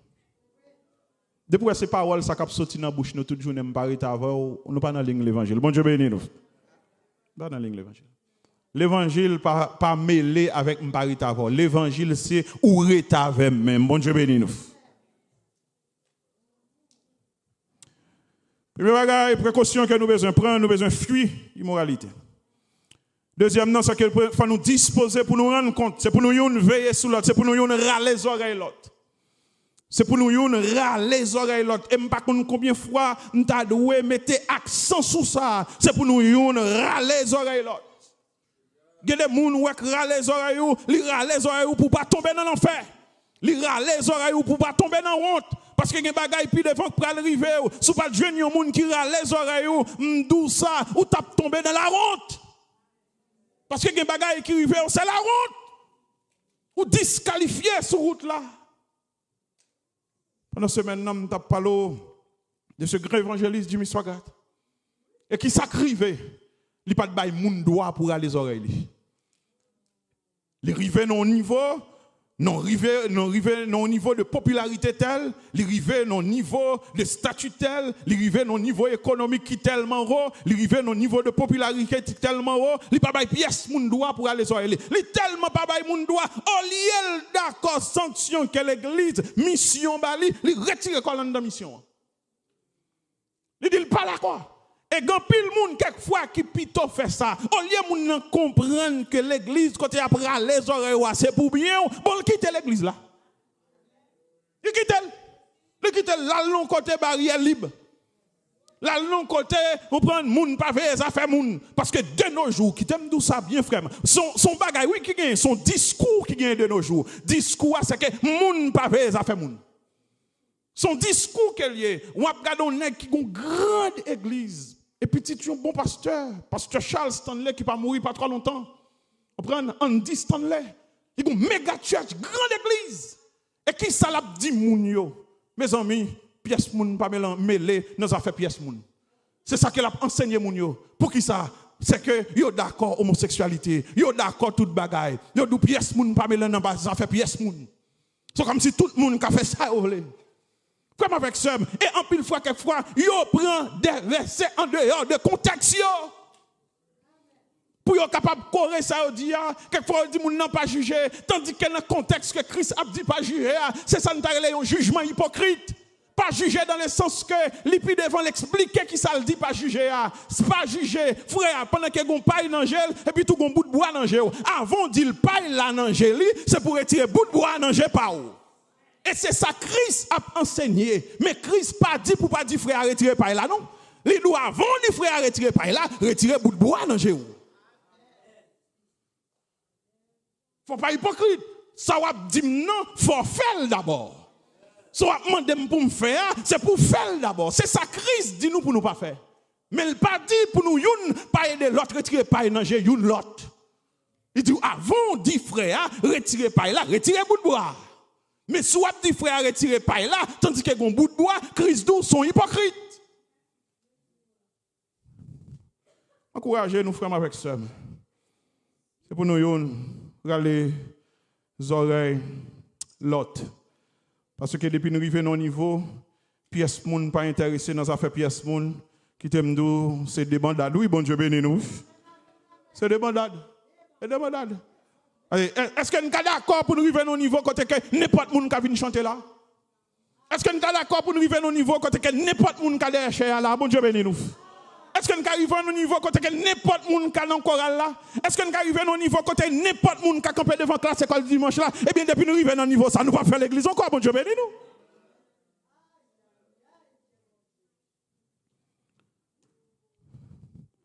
Depuis que ces paroles ça cap sorti dans la bouche nous toute journée, nous ne sommes pas dans la ligne de l'évangile. Bon Dieu béni nous. Pas dans la ligne de l'évangile. L'évangile pas mêlé avec m'paritavo. L'évangile c'est ou reta avec même. Bon Dieu béni nous. Première bagaille, précaution que nous besoin prendre, nous besoin fuir immoralité. Deuxièmement, c'est qu'il faut nous disposer pour nous rendre compte, c'est pour nous veiller sur l'autre, c'est pour nous râler les oreilles l'autre. C'est pour nous râler les oreilles l'autre. Et pas combien de fois nous t'a doué mettre accent sur ça, c'est pour nous râler les oreilles l'autre. Il y a des gens qui râlent les oreilles, ils râlent les oreilles pour ne pas tomber dans l'enfer. Ils râlent les oreilles pour ne pas tomber dans la honte. Parce que il y a des bagailles puis devant pour arriver. Si vous pas de jeunes gens qui râlent les oreilles, d'où ça, ou tape tomber dans la honte. Parce que il y a des bagailles qui arrivent, c'est la honte. Ou disqualifié sur route là. Pendant ce semaine, nous avons parlé de ce grand évangéliste Jimmy Swaggart. Et qui s'acrivait. Il n'y a pas de bail moun droit pour aller les oreilles. Les river non niveau, non niveau de popularité tel, les river non niveau de statut tel, les river non niveau économique qui tellement haut, les river non niveau de popularité qui tellement haut, il pas bail pièce moun droit pour aller les oreilles. Il tellement pas bail moun droit, au lieu d'accord sanction que l'église mission bali, il retire colonne de mission. Il dit pas d'accord. Et quand pile moun quelquefois qui pito fait ça, au lieu moun comprendre que l'église côté après les oreilles c'est pour bien, bon quitter l'église là. Il quitte là long côté barrière libre. Là long côté on prend moun pas faire ça fait moun parce que de nos jours qui t'aime tout ça bien frère. Son bagay oui qui gagne son discours qui gagne de nos jours. Discours c'est que moun pas faire ça fait moun. Son discours qu'elle y est, on a regardé un nèg qui a une grande église. Et petit, tu es un bon pasteur Charles Stanley qui va mourir pas trop longtemps. On prend Andy Stanley. Il y a une méga church, grande église. Et qui ça l'a dit moun yo? Mes amis, pièce moun pas mêlé dans affaires pièce moun. C'est ça qu'elle a enseigné moun yo. Pour qui ça? C'est que yo d'accord homosexualité, yo d'accord toute bagaille. Yo dou pièce moun pas mêlé dans affaires pièce moun. C'est comme si tout le monde qui a fait ça. Comme avec ça, et en pile fois, quelquefois, yo prend des versets en dehors de contexte. Pour être capable de courir ça, dit, quelquefois, on dit, moun n'a pas jugé, tandis que dans le contexte que Christ a dit pas juger, c'est ça, nous avons un jugement hypocrite. Pas juger dans le sens que l'épi devant l'expliquer qui ça le dit pas juger. C'est pas juger, frère, pendant que vous paille l'angèle, et puis tout un bout de bois l'angèle. Avant de dire paille la l'angèle, c'est pour retirer bout de bois l'angèle par où. Et c'est ça Christ a enseigné. Mais Christ pas dit pour pas dire frère retirer paille là, non. Il doit avant de frère retirer paille là, retirer bout de bois l'angèle. Faut pas hypocrite. Ça va dire non, faut faire d'abord. So, demande pour me faire, c'est pour faire d'abord. C'est ça Christ dit nous pour nous pas faire. Mais il pas dit pour nous une pas aider l'autre retirer pas manger une l'autre. Il dit avant dit frère retirer pas là, retirer bout de bois. Mais soit dit frère retirer pas là, tandis que gon bout de bois, Christ dit sont hypocrites. Encouragez nous frères avec ça. C'est pour nous regarder les oreilles l'autre. Parce que depuis nous arrivons au niveau, pièce moun pas intéressé dans affaire pièce moun, qui t'aime d'où c'est des bandades. Oui, bon Dieu béni nous. C'est des bandades. C'est des bandades. Est-ce que nous sommes d'accord pour nous arriver au niveau côté que n'importe moun qui vient chanter là? Est-ce que nous sommes d'accord pour nous arriver au niveau côté que n'importe moun qui derrière chez là? Bon Dieu béni nous. Est-ce que nous arrivons au niveau côté que n'importe moun qui dans chorale là? Est-ce que nous arrivons au niveau côté n'importe moun qui campé devant classe école dimanche là? Eh bien depuis nous arrivons au niveau ça nous pas faire l'église encore, bon Dieu béni nous.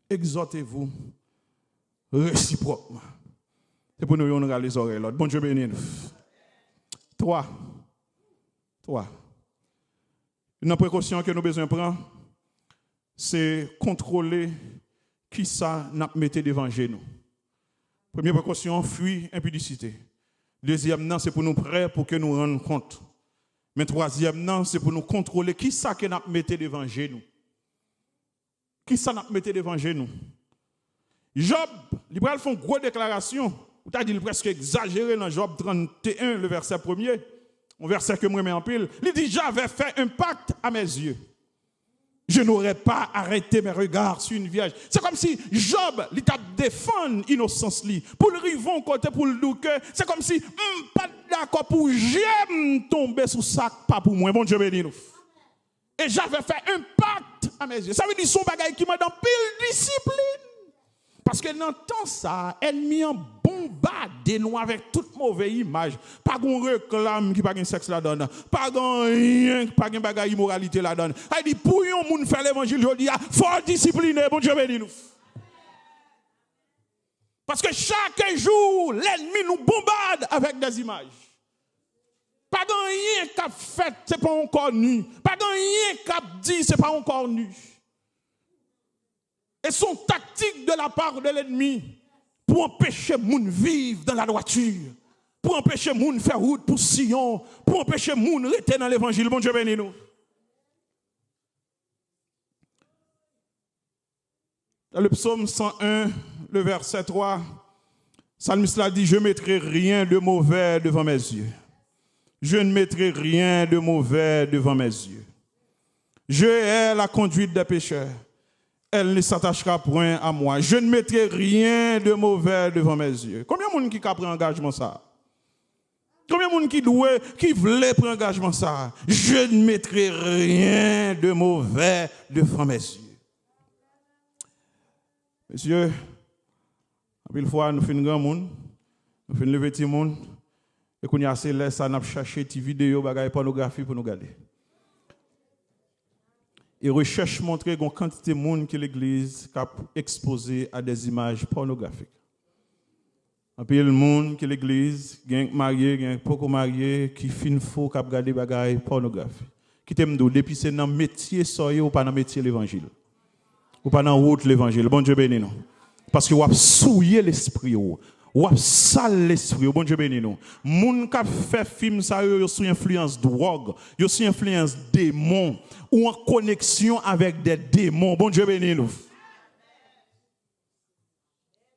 Exhortez-vous réciproquement. C'est pour nous regarder les oreilles l'autre. Bon Dieu béni nous. 3. Une précaution que nous besoin prendre, c'est contrôler qui ça n'a metté devant nous. Première précaution, fuir impudicité. Deuxième, c'est pour nous prêts pour que nous rendions compte. Mais troisième, c'est pour nous contrôler qui ça que n'a metté devant nous. Qui ça n'a metté devant nous. Job, il va faire une grosse déclaration. Ou t'as dit presque exagéré dans Job 31, le verset 1er. Un verset que moi mets en pile. Il dit, j'avais fait un pacte à mes yeux. Je n'aurais pas arrêté mes regards sur une vierge. C'est comme si Job, il t'a défendu l'innocence. Pour le rivon côté, pour le doute, c'est comme si, pas d'accord pour j'aime tomber sous sac, pas pour moi. Bon Dieu béni nous. Et j'avais fait un pacte à mes yeux. Ça veut dire son bagage qui m'a dans pile discipline. Parce que dans le temps, ça, ennemi en bombardé nous avec toute mauvaise image. Pas qu'on réclame qui pas de sexe là-dedans. Pas de bagage immoralité là-dedans. Il dit, pour yon moun faire l'évangile, je dis, il faut discipliner, bon Dieu béni nous. Parce que chaque jour, l'ennemi nous bombarde avec des images. Pas de rien qu'a fait, c'est pas encore nu. Pas de rien qu'a dit, c'est pas encore nu. Et son tactique de la part de l'ennemi pour empêcher moun vivre dans la droiture, pour empêcher moun faire route pour Sion, pour empêcher moun rester dans l'évangile. Bon Dieu béni nous. Dans le psaume 101, le verset 3, Psalmiste l'a dit, je ne mettrai rien de mauvais devant mes yeux. Je ne mettrai rien de mauvais devant mes yeux. Je hais la conduite des pécheurs. Elle ne s'attachera point à moi. Je ne mettrai rien de mauvais devant mes yeux. Combien de monde qui a pris engagement ça? Combien de monde qui voulait prendre engagement ça? Je ne mettrai rien de mauvais devant mes yeux. Monsieur, une fois nous faisons un grand monde, nous faisons lever petit monde, et qu'on y a assez laissé à chercher des vidéos, des pornographie pour nous garder. Et recherche montrer une quantité de monde que l'Église a exposé à des images pornographiques. Un peu le monde que l'Église, il y a un marié, il y a un peu marié qui fin faux, qui a regardé des choses pornographiques. Qui t'aime d'où? Depuis c'est dans le métier soyez ou pas dans le métier l'évangile. Ou pas dans la route l'évangile. Bon Dieu béni nous. Parce que vous avez souillé l'esprit. Ou a sale l'esprit, bon Dieu béni nous. Moun qui fait film ça yo sous influence drogue, yo sous influence démon ou en connexion avec des démons. Bon Dieu béni nous.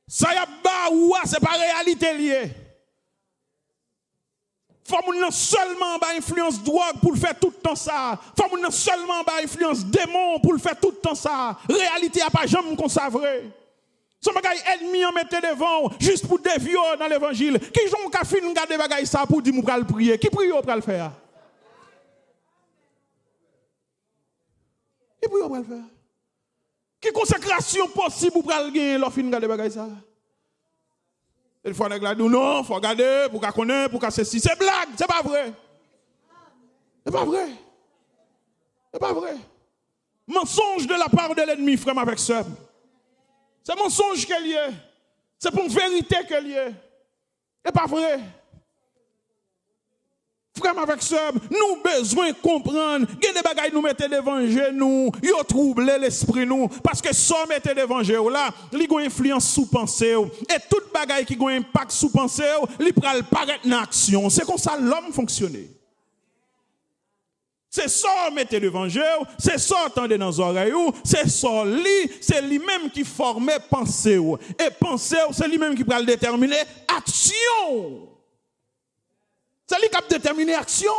Ça y a ba ou c'est pas réalité liée. Faut moun seulement ba influence drogue pour le faire tout le temps ça. Faut moun seulement ba influence démon pour le faire tout le temps ça. Réalité a pas jamais qu'on ça vrai. Son bagay ennemi en mette devant juste pour dévier dans l'évangile. Qui j'ont ka fin garder bagay ça pour dire mou pral prier. Qui prie ou pral faire? Qui prie ou pral faire? Qui consécration possible pour pral gagner leur fin garder bagay ça? Il faut regarder non, faut regarder pour qu'à connaître, pour qu'à ceci. C'est blague, c'est pas vrai. C'est pas vrai. C'est pas vrai. Mensonge de la part de l'ennemi, frère avec sœur. C'est mensonge qu'elle y est. C'est pour une vérité qu'elle y est. C'est pas vrai. Frère avec sœur, nous besoin de comprendre. Il y a des bagailles nous mettez devant nous, ils troublent l'esprit nous parce que ça mettez devant nous là, il y a une influence sous pensée et toute bagaille qui a un impact sous pensée, il pral paraître en action. C'est comme ça l'homme fonctionne. C'est ça mettez devant nous, c'est ça entendez dans les oreilles, c'est ça c'est lui-même qui formait pensée et pensée c'est lui-même qui pral déterminer action. C'est lui qui a déterminé l'action.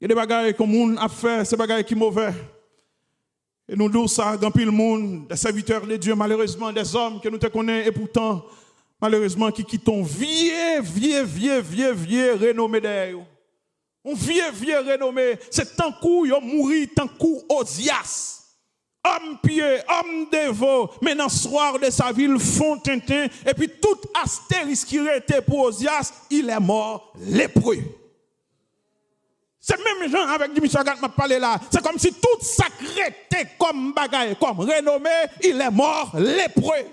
Il y a des bagailles que le monde a fait, c'est des bagailles qui sont mauvais. Et nous disons ça, dans le monde, des serviteurs de Dieu, malheureusement, des hommes que nous te connaissons, et pourtant, malheureusement, qui quittent vieux renommé derrière. Un vieux renommé, c'est tant coup, ils ont mouru, tant coup, Osias. Homme pieux, homme dévot, mais dans le soir de sa ville, fond tintin, et puis tout astérisque qui était pour Osias, il est mort lépreux. C'est même gens avec Dimitri Agat m'a parlé là, c'est comme si tout sacré comme bagaille, comme renommé, il est mort lépreux.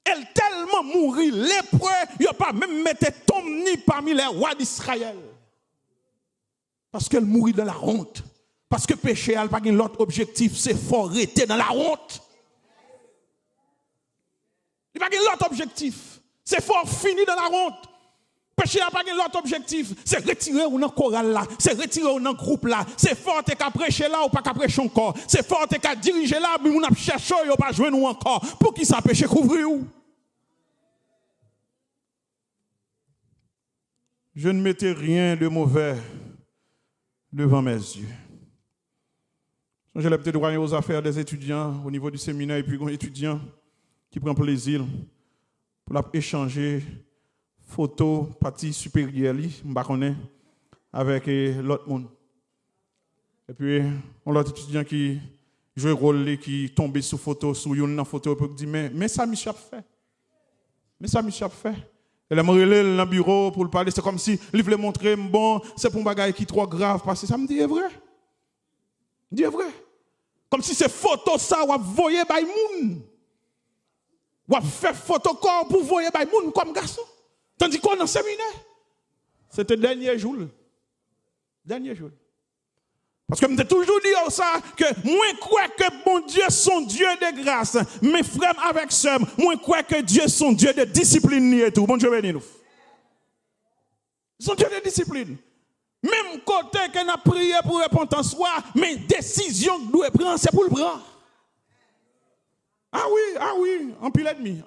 Elle tellement mourit lépreux, il n'a pas même mis tombe ni parmi les rois d'Israël. Parce qu'elle mourit dans la honte. Parce que péché n'a pas l'autre objectif, c'est fort rester dans la honte. Il n'a pas l'autre objectif, c'est fort finir dans la honte. Péché n'a pas l'autre objectif, c'est retirer ou dans chorale là, c'est retirer ou dans groupe là, c'est fort qu'à prêcher là ou pas qu'à prêcher encore, c'est fort qu'à diriger là, mais on a cherché ou pas jouer nous encore. Pour qui ça péché couvrir ou? Je ne mettais rien de mauvais devant mes yeux. J'ai l'habitude de voir aux affaires des étudiants au niveau du séminaire et puis un étudiant qui prend plaisir pour échanger photos, partie supérieure, avec l'autre monde. Et puis, on a l'autre étudiant qui joue le rôle, qui tombe sous photo, sous une photo, et dit mais ça, Michel fait. Mais ça, Michel fait. Elle m'a relé dans le bureau pour le parler. C'est comme si il voulait montrer, bon, c'est pour un bagage qui est trop grave, parce que ça me dit, est vrai. Dit, est vrai. Comme si ces photos, ça, ou voyez by moun. Ou fait photocorps pour voyer by moun comme garçon. Tandis qu'on est en séminaire. C'était le dernier jour. Dernier jour. Parce que je me toujours dit ça, que moi crois que mon Dieu son Dieu de grâce, mes frères avec sœurs, moi crois que Dieu son Dieu de discipline et tout. Bon Dieu béni nous. Son Dieu de discipline. Même côté qu'on a prié pour repentance, mais décision que nous devons prendre, c'est pour le prendre. Ah oui, en pile ennemi.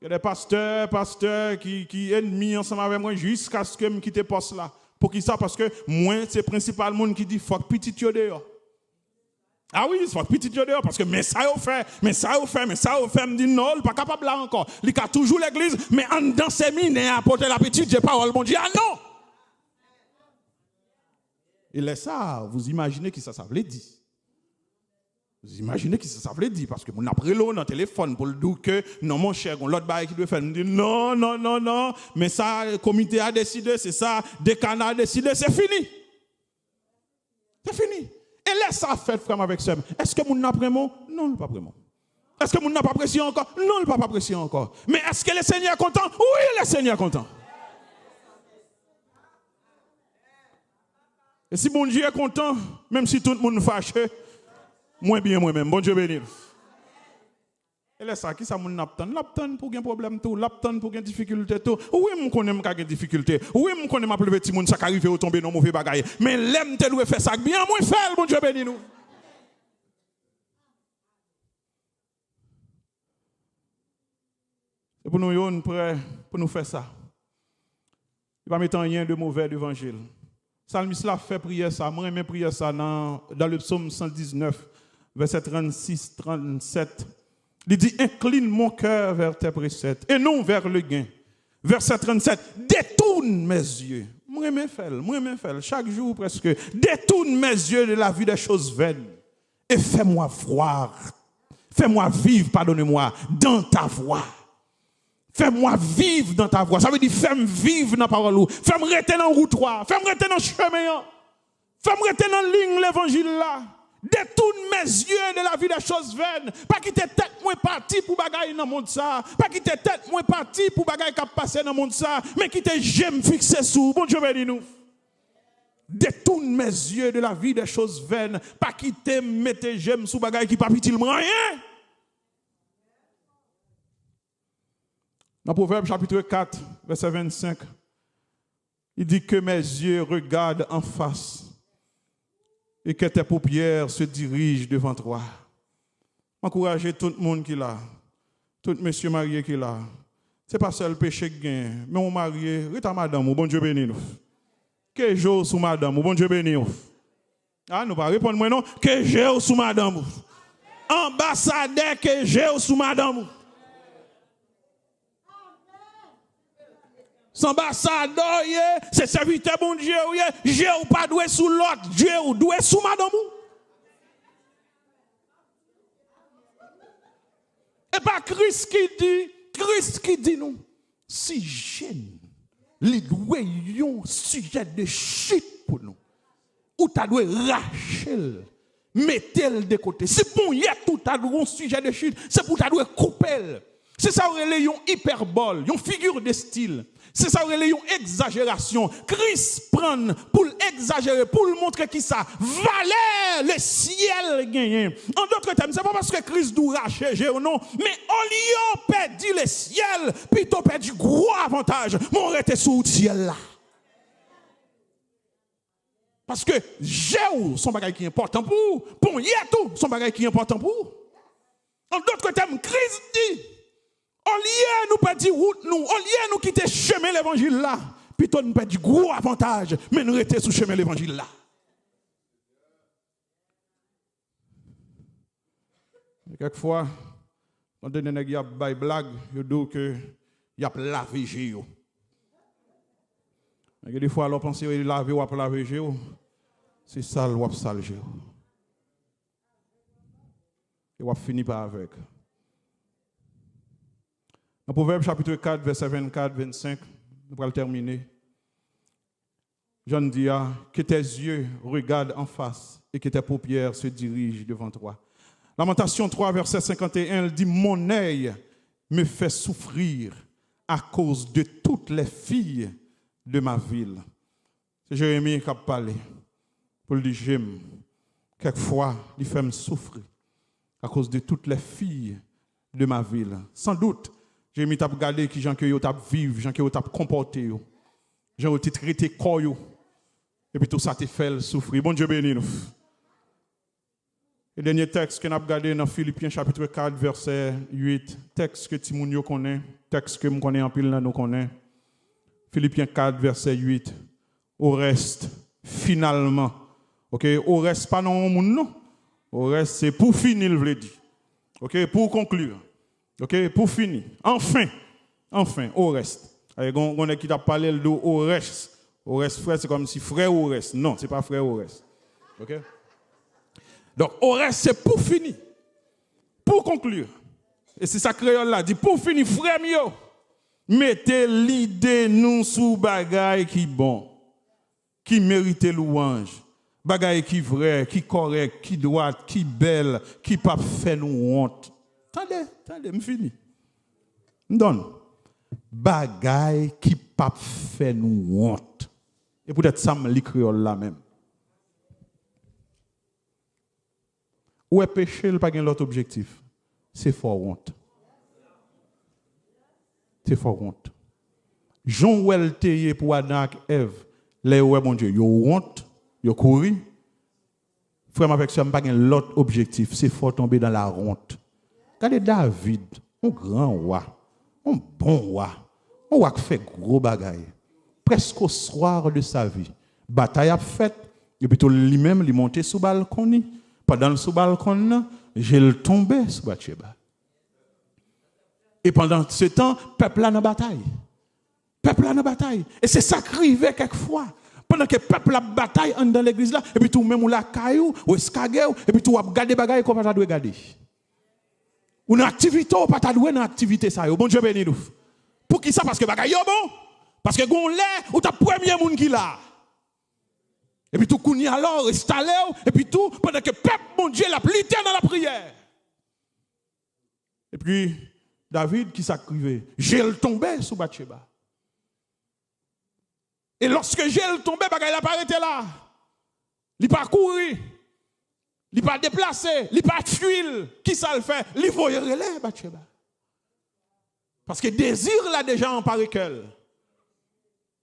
Il y a des pasteurs qui ennemis ensemble avec moi jusqu'à ce que je quitte le poste là. Pour qui ça? Parce que moi, c'est le principal monde qui dit fuck petit yo dehors. Ah oui, fuck petit yo dehors. Parce que mais ça vous fait, me dit non, pas capable là encore. Il a toujours l'église, mais en dans ses mines, apporter la petite, j'ai parole, bon Dieu, ah non! Il est ça, vous imaginez qui ça veut dire? Vous imaginez qui ça veut dire? Parce que mon après l'eau dans le téléphone pour le dire que non, mon cher, l'autre bail qui doit faire, me dit non, mais ça, le comité a décidé, c'est ça, décan a décidé, c'est fini. C'est fini. Et laisse ça faire, frère, avec ça. Est-ce que mon n'a pas mon? Non, il pas vraiment. Est-ce que mon n'a pas apprécié encore? Non, il pas apprécié encore. Mais est-ce que le Seigneur est content? Oui, le Seigneur est content. Et si mon Dieu est content, même si tout le monde fâché, moins bien moi-même. Bon Dieu béni. Et là, ça, qui ça moun n'aptan? L'aptan pour un problème tout, l'aptan pour une difficulté tout. Oui, mon connais m'ka une difficulté. Oui, mon connais m'a plevé petit moun ça arrive au tomber dans mauvais bagaille. Mais l'aime te doit faire ça bien moins faire, bon Dieu béni nous. Et pour nous yon prêt pour nous faire ça. Il va mettre rien de mauvais d'évangile. Psalmiste l'a fait prier ça, moi j'ai prié ça dans le psaume 119, verset 36-37. Il dit, incline mon cœur vers tes préceptes et non vers le gain. Verset 37, détourne mes yeux. Moi je fais, chaque jour presque. Détourne mes yeux de la vie des choses vaines et fais-moi voir. Fais-moi vivre, pardonnez-moi, dans ta voie. Fais-moi vivre dans ta voie. Ça veut dire, fais-moi vivre dans ta parole. Fais-moi rester dans la route. Fais-moi rester dans le chemin. Fais-moi rester dans la ligne, l'évangile là. Détourne mes yeux de la vie des choses vaines. Pas quitter tête moi parti pour bagaille dans le monde ça. Pas quitter tête moi parti pour bagaille qui passer dans le monde ça. Mais quitter j'aime fixer sous. Bon Dieu béni nous. Détourne mes yeux de la vie des choses vaines. Pas quitter mettre j'aime sous bagaille qui pas utile rien. Dans Proverbe chapitre 4, verset 25, il dit que mes yeux regardent en face et que tes paupières se dirigent devant toi. Encouragez tout le monde qui est là, tout monsieur marié qui est là. Ce n'est pas seul péché qui gagne, mais on marié, reta madame, bon Dieu béni nous. Que jour sous madame, bon Dieu béni nous. Ah, nous pas répondre moi non, que jour sous madame. Ambassadeur que jour sous madame. Son ambassadeur, c'est serviteur bon Dieu, Dieu ou pas doué sous l'autre, Dieu ou doué sous madame. Et pas Christ qui dit nous, si jeune, les doué un sujet de chute pour nous, ou t'as doué racher, mettez-le de côté. Si bon, il y a tout à un sujet de chute, c'est pour t'as doué couper. C'est ça où il y a une hyperbole, une figure de style. C'est ça où il y a une exagération. Christ prend pour exagérer, pour montrer qui ça valait le ciel gagné. En d'autres termes, ce n'est pas parce que Christ doit racher ou non, mais au lieu de perdre le ciel, plutôt perdre du gros avantage, mon rete sous le ciel là. Parce que Jéhu, son bagage qui est important pour, bon, Yetou, son bagage qui est important pour. En d'autres termes, Christ dit, au lieu nous perdre route nous, au lieu nous quitter chemin l'évangile là, plutôt nous perdre du gros avantage, mais nous rester sous chemin l'évangile là. Quelquefois, quand on a des blagues, il dit que il y a lavé géo. Des fois, on pense qu'il laver ou pas laver géo, c'est sale ou sale géo. Et on finit pas avec. Dans Proverbe chapitre 4, verset 24-25, nous allons terminer. Jean dit que tes yeux regardent en face et que tes paupières se dirigent devant toi. Lamentation 3, verset 51, elle dit, mon œil me fait souffrir à cause de toutes les filles de ma ville. C'est Jérémie qui a parlé. Pour lui dire, j'aime. Quelquefois, il fait me souffrir à cause de toutes les filles de ma ville. Sans doute, Jérémie t'a regardé qui gens que yo t'a vivre, gens que yo t'a comporté, gens yo t'a traité corps yo. Et puis tout ça te fait souffrir. Bon Dieu béni nous. Le dernier texte que nous avons regardé dans Philippiens chapitre 4 verset 8, texte que Timounio connaît, texte que nous connaissons en pile nous connaît. Philippiens 4 verset 8. Au reste finalement. OK, au reste pas non monde non. Au reste c'est pour finir le veut dire. OK, pour conclure. OK, pour finir. Enfin, au reste. On est qui t'a parlé de au reste. Au reste, frère, c'est comme si frère au reste. Non, c'est pas frère au reste. OK? Donc, au reste, c'est pour finir. Pour conclure. Et c'est ça créole là. Dit pour finir, frère mio. Mettez l'idée nous sous bagaille qui bon. Qui mérite louange. Bagaille qui vrai, qui correct, qui droite, qui belle, qui pas fait nous honte. Attendez, me fini. M'donne. Bagaille qui pas fait nous honte. Et peut-être ça me l'écriole là même. Ou est péché, il pas gain l'autre objectif. C'est fort honte. C'est fort honte. Jean ou elle teye pour Adam et Ève, les ouais mon Dieu, yo honte, yo couru. Frère avec ça, pas gain l'autre objectif, c'est fort tomber dans la honte. Regardez David, un grand roi, un bon roi, On a fait gros bagaille. Presque au soir de sa vie. Bataille a fait. Et puis lui-même, il est monté sous le balcon. Pendant le sous balcon, j'ai tombé sous Bathsheba. Et pendant ce temps, le peuple a dans bataille. Peuple a dans bataille. Et c'est ça qui arrive quelquefois. Pendant que le peuple a bataille dans l'église là, et puis tout même ou la caillou, ou escagou, et puis tout a gardé bagaille qu'on pas doit garder. Ou une activité, ou pas doit une activité ça. Bon Dieu béni nous. Pour qui ça? Parce que bagaille yo bon. Parce que gon lè ou ta premier monde qui là. Et puis tout kouni alors installé et puis tout pendant que peuple mon Dieu l'a lutté dans la prière. Et puis David qui s'acrivait, j'ai tombé sous Bathsheba. Et lorsque j'ai tombé, bagaille n'a pas arrêté là. Il pas couru. Il pas déplacé, il pas fuir. Qui ça le fait? Il voyait relais Bathsheba. Parce que désir l'a déjà emparé qu'elle.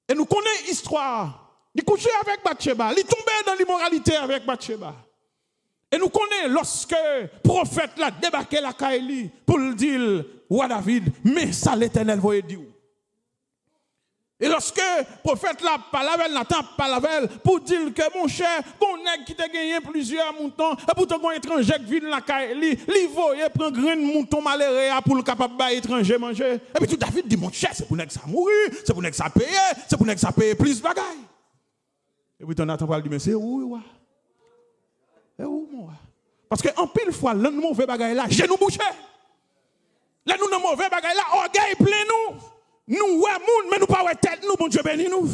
Et nous connaissons l'histoire. Il couchait avec Bathsheba, il tombait dans l'immoralité avec Bathsheba. Et nous connaissons lorsque le prophète l'a débarqué la Kaili pour le dire, roi David, mais ça l'Éternel voyait dire. Et lorsque le prophète l'a parlé, Nathan parlé pour dire que mon cher, qu'on nèg qui t'a gagné plusieurs moutons, et pourtant qu'on étranger qui vient la Kaili, il voyait prendre grain mouton malheureux pour le capable de étranger manger. Et puis tout David dit, mon cher, c'est pour nèg ça mourir, c'est pour nèg ça payer, c'est pour nèg ça payer plus de bagaille. Et puis Nathan parle dit, mais c'est où, et où, moi? Parce qu'en pile fois, l'un de mauvais bagaille là, j'ai nous bouché. Là, nous, nos mauvais bagaille là, orgueil plein nous. Nous, ouais, moun, mais nous pas ouais tête, nous, bon Dieu béni nous.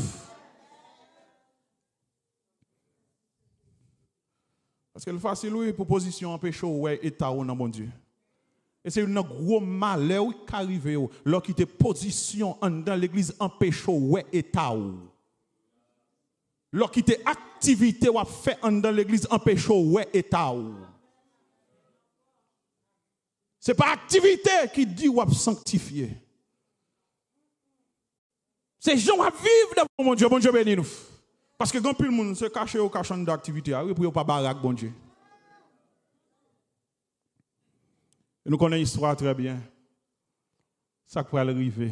Parce que le facile, oui, pour position en péché, ouais, état ou non, bon Dieu. Et c'est un gros malheur qui arrive, lorsqu'il te position dans l'église en péché, ouais, état ou. Lorsqu'il te activité ou fait dans l'église en péché, ouais, état ou. Ce n'est pas activité qui dit ou sanctifié. C'est gens qui vivent devant mon Dieu béni nous. Parce que quand plus le monde se cache au cachant d'activité, pour ne pas baraque, bon Dieu. Et nous connaissons l'histoire très bien. Ça pourrait arriver.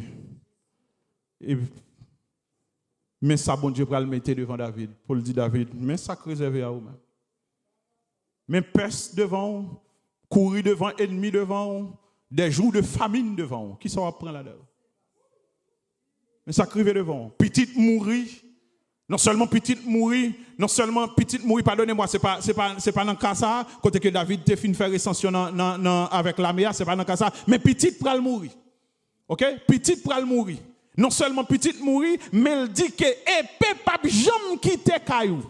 Et mais ça, bon Dieu, pour le mettre devant David. Pour le dire David, mais ça réservé à vous-même. Mais peste devant, courir devant, ennemi devant, des jours de famine devant. Qui s'en va prendre là-dedans? Mais ça crive devant. Petite mourir. Non seulement petite mourir, pardonnez-moi, c'est pas dans le cas ça, côté que David te fin faire ascension avec la mer, c'est pas dans le cas ça, mais petite pral mourir. OK? Petite pral mourir. Non seulement petite mourir, mais elle dit que épée pas jamais quitter caillou.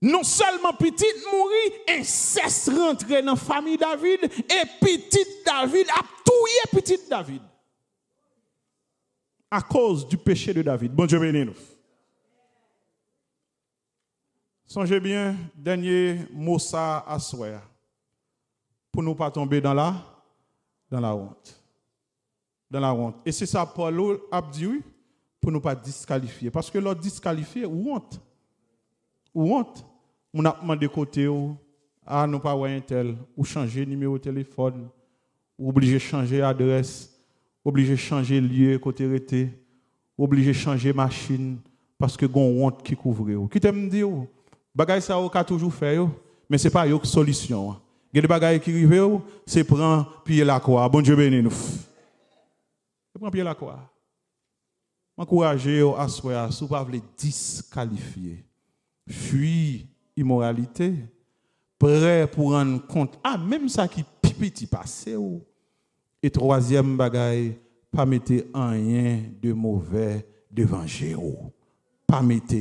Non seulement petite mourir, inceste rentrer dans la famille David et petite David a tué petite David. À cause du péché de David. Bon Dieu béni nous. Songez bien, dernier mot ça à soir. Pour ne pas tomber dans la honte. Dans la honte. Et c'est ça Paul a dit oui, pour ne pas disqualifier. Parce que l'autre disqualifié, ou honte. Ou honte. On a demandé côté, à nous pas un tel, ou changer numéro de téléphone, ou obligé de changer adresse. Obligé de changer lieu côté rété, obligé de changer machine parce que gon honte qui couvre. Qui t'aime dire bagay ça ou ka toujours faire mais c'est pas yo solution. Il y a des bagages qui arrivent, c'est prendre pied la croix. Bon Dieu béni nous. C'est prendre pied la croix. M'encourager à soir si vous pas voulez disqualifier. Fuir immoralité, prêt pour rendre compte même ça qui petit passé ou. Et troisième bagaille, pas mettre rien de mauvais devant Jéhovah. Pas mettre.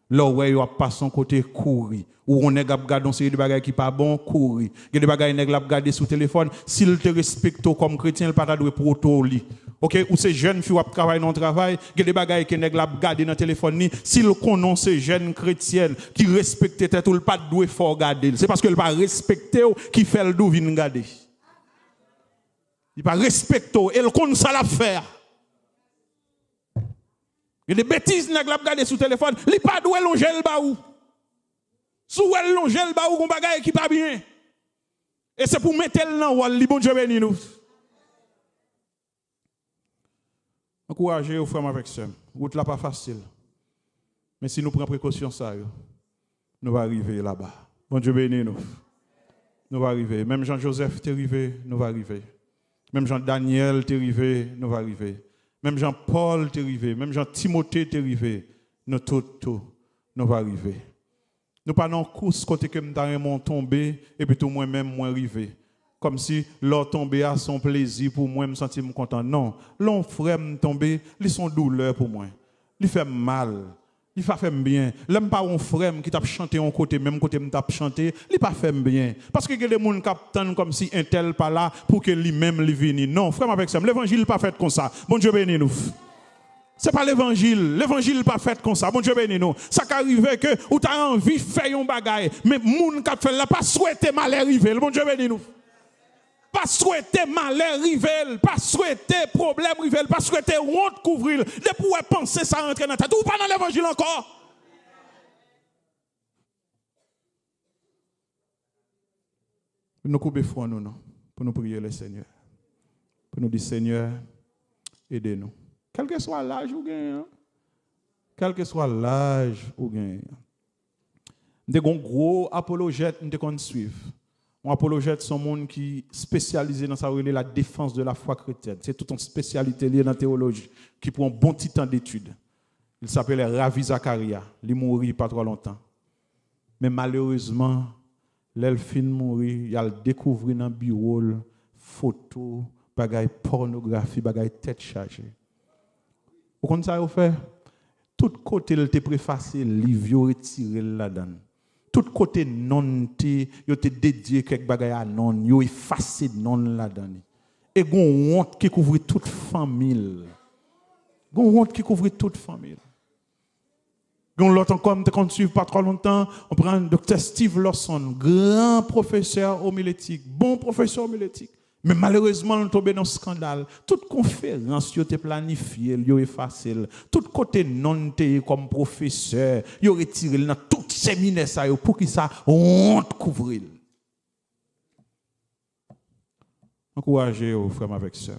Là où il pas son côté courir. Ou on est regarder série de bagailles qui pas bon courir. Il y a des bagailles nèg la regarder sur téléphone, s'il te respecte comme chrétien, il pas ta doit pour li. OK, ou ces jeunes filles qui travaillent dans le travail, il y a des bagailles que nèg la regarder dans téléphone ni, s'il connaît ces jeunes chrétiennes qui respectent tête ou pas doit fort garder. C'est parce que il pas respecter qui fait le dou vinn garder. Il pas respecter et il connaît ça la faire. Il y a des bêtises nèg la regarder sur téléphone, il pas doit longer le baou. Sous elle longer le baou kon bagaille qui pas bien. Et c'est pour mettre le dans wall, li bon Dieu béni nous. Encouragez aux frères avec ça. Route là pas facile. Mais si nous prenons précaution ça, nous allons arriver là-bas. Bon Dieu bénisse nous. Nous allons arriver. Même Jean-Joseph est arrivé, nous allons arriver. Même Jean-Daniel est arrivé, nous allons arriver. Même Jean-Paul est arrivé. Même Jean-Timothée est arrivé. Nous tous, nous allons arriver. Nous pas dans course côté que nous avons tombé et puis tout moi-même moi arrivé. Comme si l'or tombé a son plaisir pour moi me sentir content. Non, l'on frère me tomber, ils sont douleur pour moi. Il fait mal. Il fait bien. L'homme pas un frère qui t'a chanté en côté même côté me t'a chanté, il pas fait bien parce que les gens captent comme si un tel pas là pour que lui-même lui vienne. Non, frère avec ça, l'évangile pas fait comme ça. Bon Dieu bénisse nous. C'est pas l'évangile pas fait comme ça. Bon Dieu bénisse nous. Ça qu'arrive que ou t'as envie faire un bagaille, mais moun qui fait là pas souhaiter malheur arriver. Bon Dieu bénisse nous. Pas souhaiter malheur arriver, pas souhaiter problème arriver, pas souhaiter honte couvrir. De pouvoir penser ça rentrer dans ta tête ou pas dans l'évangile encore. Nous couper foi nous non pour nous prier le Seigneur. Pour nous dire Seigneur, aidez-nous. Quel que soit l'âge ou gain. Quel que soit l'âge ou gain. Des gros apologètes nous te suivre. Un apologète, c'est un monde qui est spécialisé dans la défense de la foi chrétienne. C'est toute une spécialité liée dans la théologie, qui prend un bon petit temps d'études. Il s'appelait Ravi Zakaria. Il est mort pas trop longtemps. Mais malheureusement, l'elfin mourir, il a découvert dans le bureau photos, bagaille pornographie, bagaille tête chargée. Vous comprenez ça, vous fait? Tout côté, il était préfacé, livre retiré là-dedans. Tout côté non te yo te dédié quelque bagaille à non yo effacé non là-dedans et gon honte qui couvre toute famille gon honte qui couvre toute famille gon l'autre comme te suivre pas trop longtemps on prend docteur Steve Lawson grand professeur homilétique bon professeur homilétique mais malheureusement on tombé dans un scandale toute conférence yo te planifié yo effacé tout côté non te comme professeur yo retiré dans tout séminaire ça pour qui ça honte couvrir. Encouragez aux frères avec ça.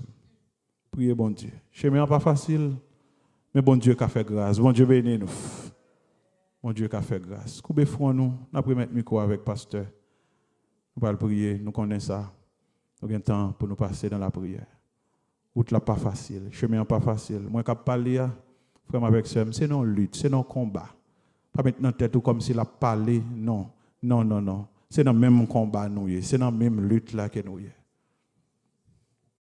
Priez bon Dieu. Chemin pas facile, mais bon Dieu qui a fait grâce. Bon Dieu bénisse nous. Bon Dieu qui a fait grâce. Coupez foi nous, on a pris mettre micro avec pasteur. Nous allons prier, nous connaissons ça. Nous avons temps pour nous passer dans la prière. Route là pas facile, chemin pas facile. Moi qui parler frère avec ça, c'est non lutte, c'est non combat. Pas maintenant tête comme s'il a parlé, non. C'est dans le même combat nous, c'est dans la même lutte là que nous.